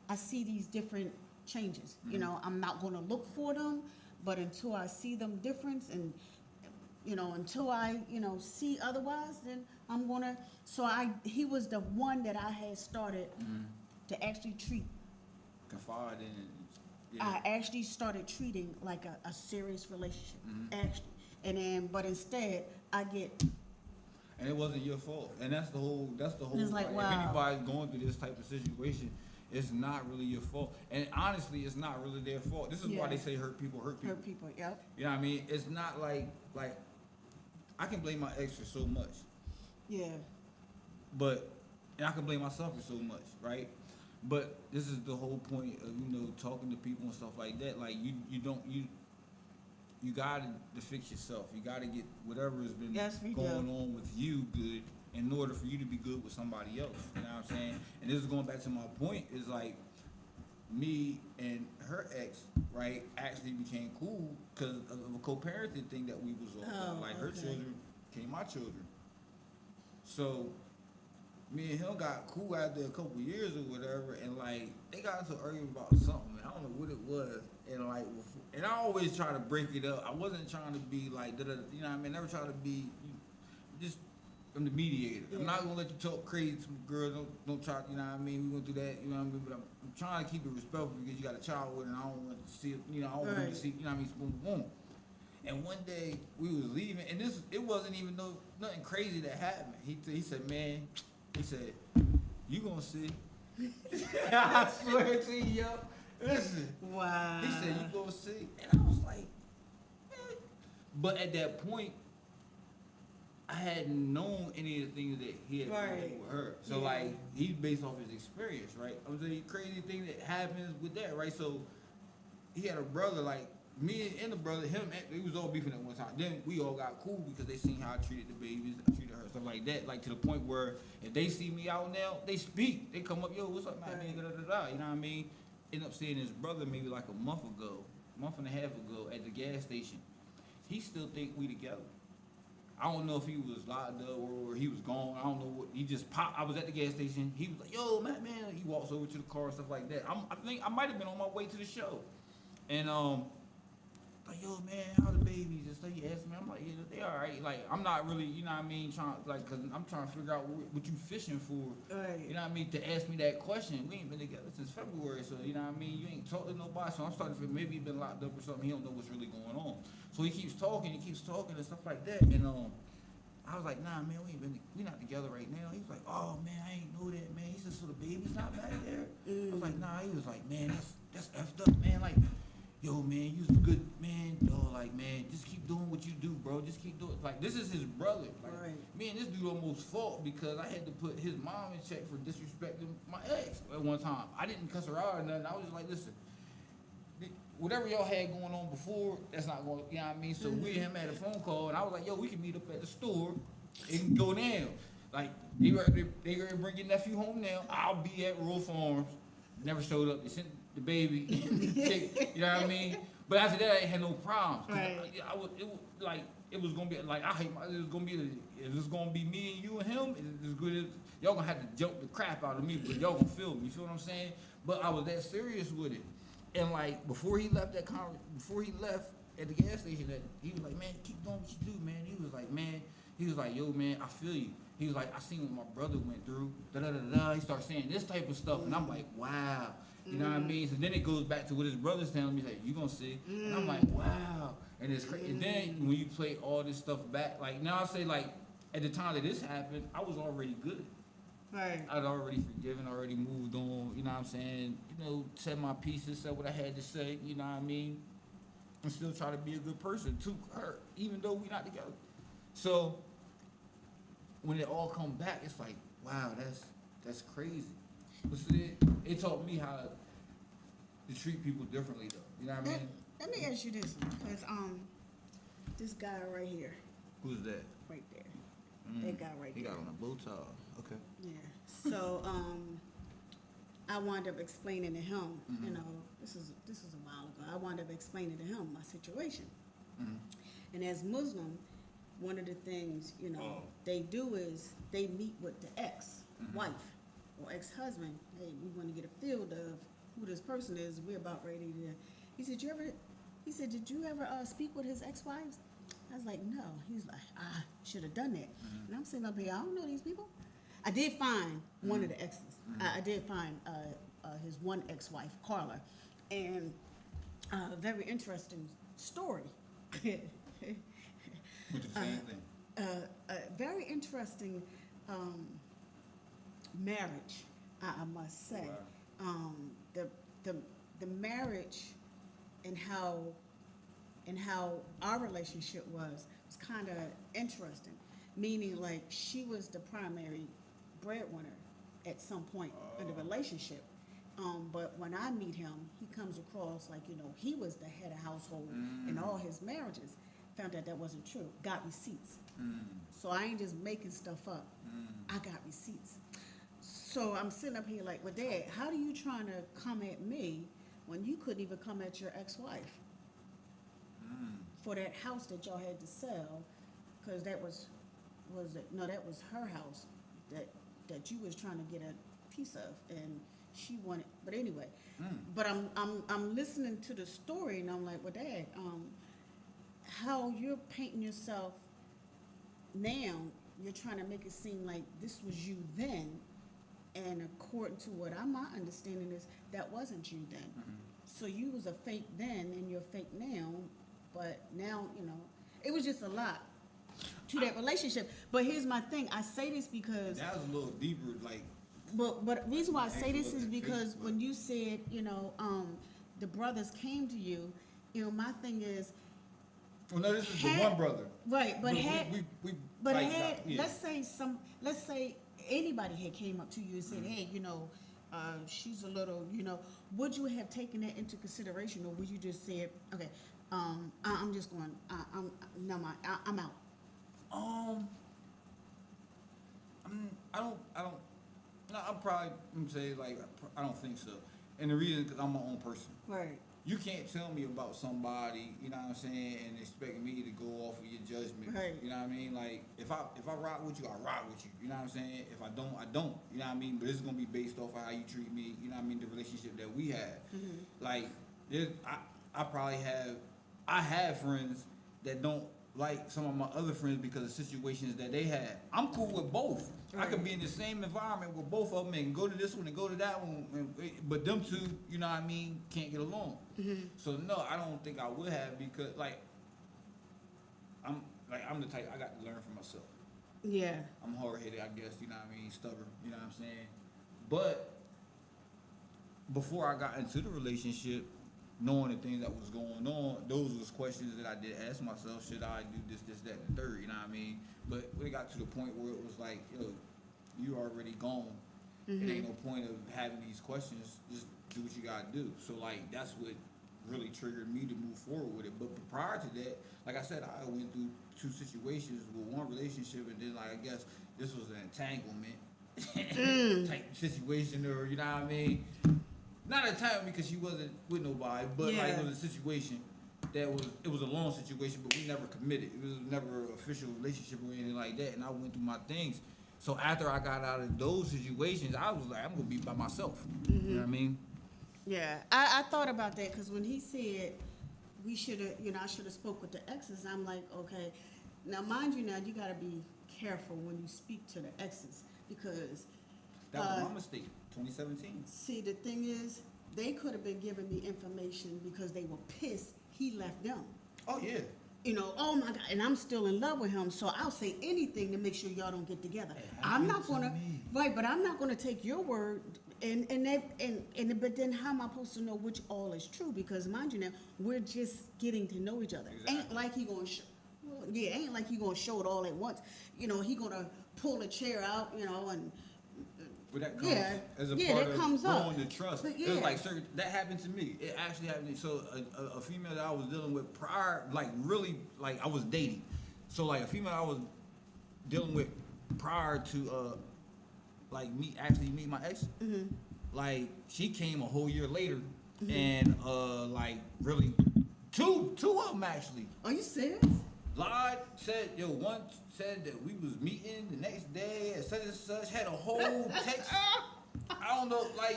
I see these different changes. I'm not gonna look for them, but until I see them difference, and until I see otherwise, then I'm gonna. So he was the one that I had started to actually treat. Confide in. Yeah. I actually started treating like a serious relationship, actually, but instead I get. And it wasn't your fault, and that's the whole. It's like, wow. If anybody's going through this type of situation, it's not really your fault, and honestly, it's not really their fault. This is why they say hurt people hurt people. Hurt people, yep. You know what I mean? It's not like I can blame my ex for so much. Yeah. And I can blame myself for so much, right? But this is the whole point of talking to people and stuff like that. Like, you gotta to fix yourself. You gotta get whatever has been going on with you good in order for you to be good with somebody else. You know what I'm saying? And this is going back to my point, is like, me and her ex, right, actually became cool because of a co-parenting thing that we was on. Like, her children became my children. So me and him got cool after a couple years or whatever, and like, they got into an argument about something, and I don't know what it was, and I always try to break it up. I wasn't trying to be like, you know what I mean? Never try to be, just, I'm the mediator. Yeah. I'm not gonna let you talk crazy to girls. Don't try, you know what I mean? We went through that, you know what I mean? But I'm trying to keep it respectful because you got a child with, and I don't want to see it, I don't want to see, you know what I mean? Boom, boom. And one day we was leaving, and it wasn't even nothing crazy that happened. He said, man, he said, you gonna see. I swear to you, yo. Listen. Wow. He said, you gonna see. And I was like, eh. But at that point, I hadn't known any of the things that he had done with her. So like, he's based off his experience, right? I was a crazy thing that happens with that, right? So he had a brother, like me and the brother, we was all beefing at one time. Then we all got cool because they seen how I treated the babies, I treated her, stuff like that. Like to the point where if they see me out now, they speak. They come up, yo, what's up, man? Da, da, da, da. You know what I mean? End up seeing his brother maybe like a month and a half ago at the gas station. He still think we together. I don't know if he was locked up or he was gone. I don't know what. He just popped. I was at the gas station. He was like, yo, man. He walks over to the car and stuff like that. I think I might have been on my way to the show. And like, yo, man, how the babies and stuff? He asked me. I'm like, yeah, they all right. Like, I'm not really, you know what I mean, cause I'm trying to figure out what you fishing for. Right. You know what I mean? To ask me that question. We ain't been together since February, so you know what I mean. You ain't talked to nobody, so I'm starting to feel maybe he been locked up or something. He don't know what's really going on. So he keeps talking and stuff like that. And I was like, nah, man, we not together right now. He was like, oh man, I ain't know that, man. He said, so the baby's not back there. I was like, nah. He was like, man, that's effed up, man. Like, yo, man, you was a good man. Yo, like, man, just keep doing what you do, bro. Just keep doing. Like, this is his brother. Like, me and this dude almost fought because I had to put his mom in check for disrespecting my ex at one time. I didn't cuss her out or nothing. I was just like, listen, whatever y'all had going on before, that's not going, you know what I mean? So we and him had a phone call, and I was like, yo, we can meet up at the store and go down. Like, they gonna bring your nephew home now. I'll be at Rural Farms. Never showed up. They sent the baby. You know what I mean? But after that, I ain't had no problems. It was gonna be like, it was gonna be me and you and him. It's as good as, y'all gonna have to joke the crap out of me, but y'all gonna feel me. You feel what I'm saying? But I was that serious with it. And like before he left at the gas station, he was like, man, keep doing what you do, man. He was like, yo, man, I feel you. He was like, I seen what my brother went through. Da da da da. He started saying this type of stuff, and I'm like, wow. You know what I mean? So then it goes back to what his brother's telling me. He's like, you gonna see? And I'm like, wow. And it's crazy. And then when you play all this stuff back, like now I say like at the time that this happened, I was already good. Right. I'd already forgiven, already moved on, you know what I'm saying? You know, said my pieces, said what I had to say, you know what I mean? And still try to be a good person to her, even though we not together. So when it all come back, it's like, wow, that's crazy. But so it taught me how to treat people differently though. You know what I mean? Let me ask you this, because this guy right here. Who's that? Right there. That guy right there. He got on a bow tie. Okay. Yeah. So I wound up explaining to him, you know, this is a while ago. I wound up explaining to him my situation. And as Muslim, one of the things, you know, they do is they meet with the ex-wife or ex-husband. Hey, we want to get a feel of who this person is. We're about ready to. He said, did you ever speak with his ex-wives? I was like, no. He's like, I should have done that. And I'm sitting up here, I don't know these people. I did find one of the exes. I did find his one ex-wife, Carla, and very interesting story. With the same thing. A very interesting marriage, I must say. Wow. The marriage and how our relationship was kind of interesting. Meaning, like, she was the primary breadwinner at some point in the relationship. But when I meet him, he comes across like, you know, he was the head of household in all his marriages. Found out that wasn't true. Got receipts. So I ain't just making stuff up. I got receipts. So I'm sitting up here like, well, Dad, how are you trying to come at me when you couldn't even come at your ex-wife for that house that y'all had to sell? Because that was her house that you was trying to get a piece of, and she wanted. But anyway, but I'm listening to the story, and I'm like, well, Dad, how you're painting yourself now, you're trying to make it seem like this was you then, and according to what my understanding is, that wasn't you then. So you was a fake then, and you're fake now. But now, it was just a lot to that relationship. But here's my thing. I say this because, That was a little deeper, like. but the reason why I say this is Actually, because but- when you said, the brothers came to you, my thing is, Well, no, this is the Had- one brother. right, but we but like, had, yeah. let's say anybody had came up to you and said, hey, she's a little, would you have taken that into consideration, or would you just said, okay, I'm just going, I'm out. I don't. No, I'm probably gonna say like I don't think so, and the reason because I'm my own person. Right. You can't tell me about somebody, you know what I'm saying, and expect me to go off of your judgment. Right. You know what I mean? Like if I rock with you, I rock with you. You know what I'm saying? If I don't, I don't. You know what I mean? But it's gonna be based off of how you treat me. You know what I mean? The relationship that we have. Mm-hmm. Like I have friends that don't like some of my other friends because of situations that they had. I'm cool with both. I could be in the same environment with both of them and go to this one and go to that one, but them two, you know what I mean, can't get along. Mm-hmm. So no, I don't think I would have because I'm the type I got to learn for myself. Yeah. I'm hard-headed, I guess, you know what I mean, stubborn, you know what I'm saying? But before I got into the relationship, knowing the things that was going on, those was questions that I did ask myself, should I do this, that, and the third, you know what I mean? But when it got to the point where it was like, yo, you already gone. Mm-hmm. It ain't no point of having these questions, just do what you gotta do. So like, that's what really triggered me to move forward with it. But prior to that, like I said, I went through two situations with one relationship, and then like, I guess this was an entanglement type situation, or you know what I mean? Not a time because she wasn't with nobody, but like it was a situation it was a long situation, but we never committed. It was never an official relationship or anything like that. And I went through my things. So after I got out of those situations, I was like, I'm gonna be by myself. Mm-hmm. You know what I mean? Yeah, I thought about that because when he said we should have, I should have spoke with the exes. I'm like, okay, now mind you, you got to be careful when you speak to the exes because That was my mistake. 2017. see, the thing is, they could have been giving me information because they were pissed he left them. Oh yeah. Oh my God, and I'm still in love with him, so I'll say anything to make sure y'all don't get together. I'm not gonna, right, but I'm not gonna take your word, but then how am I supposed to know which all is true? Because mind you now, we're just getting to know each other. Exactly. Ain't like he gonna ain't like he gonna show it all at once. He gonna pull a chair out, and But that comes as a part that of comes growing up. the trust. But It was yeah. like certain, that happened to me. It actually happened. So a female that I was dealing with prior, like really, like I was dating. So like a female I was dealing with prior to like me actually meet my ex. Mm-hmm. Like she came a whole year later, and like really two of them actually. Are you serious? Lied, said, one said that we was meeting the next day at such and such, had a whole text. I don't know, like,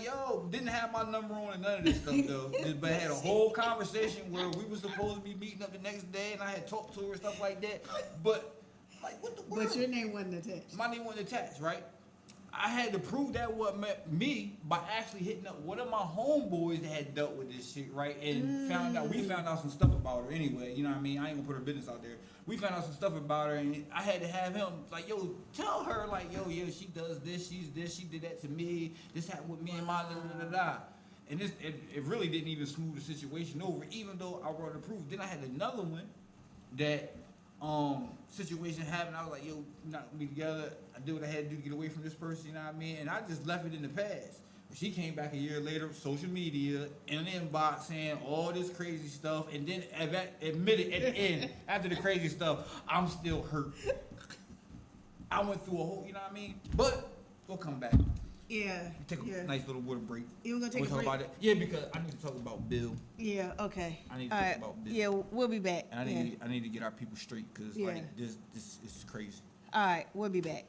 didn't have my number on and none of this stuff, though. But had a whole conversation where we were supposed to be meeting up the next day, and I had talked to her and stuff like that. But, like, what the world? But your name wasn't attached. My name wasn't attached, right? I had to prove that what met me by actually hitting up one of my homeboys that had dealt with this shit, right? And we found out some stuff about her anyway, you know what I mean? I ain't gonna put her business out there. We found out some stuff about her, and I had to have him, like, tell her, like, she does this, she's this, she did that to me, this happened with me and my da-da-da-da-da. And it really didn't even smooth the situation over, even though I brought the proof. Then I had another one that situation happened. I was like, we're not gonna be together. I did what I had to do to get away from this person, you know what I mean? And I just left it in the past. But she came back a year later, social media, in an inbox saying all this crazy stuff, and then admitted at the end, after the crazy stuff, I'm still hurt. I went through a whole, you know what I mean? But we'll come back. Yeah. Take a nice little water break. You gonna take we'll a break? talk about it. Yeah, because I need to talk about Bill. Yeah, okay. I need to All talk right. about Bill. Yeah, we'll be back. And I need to get our people straight because like this is crazy. All right, we'll be back.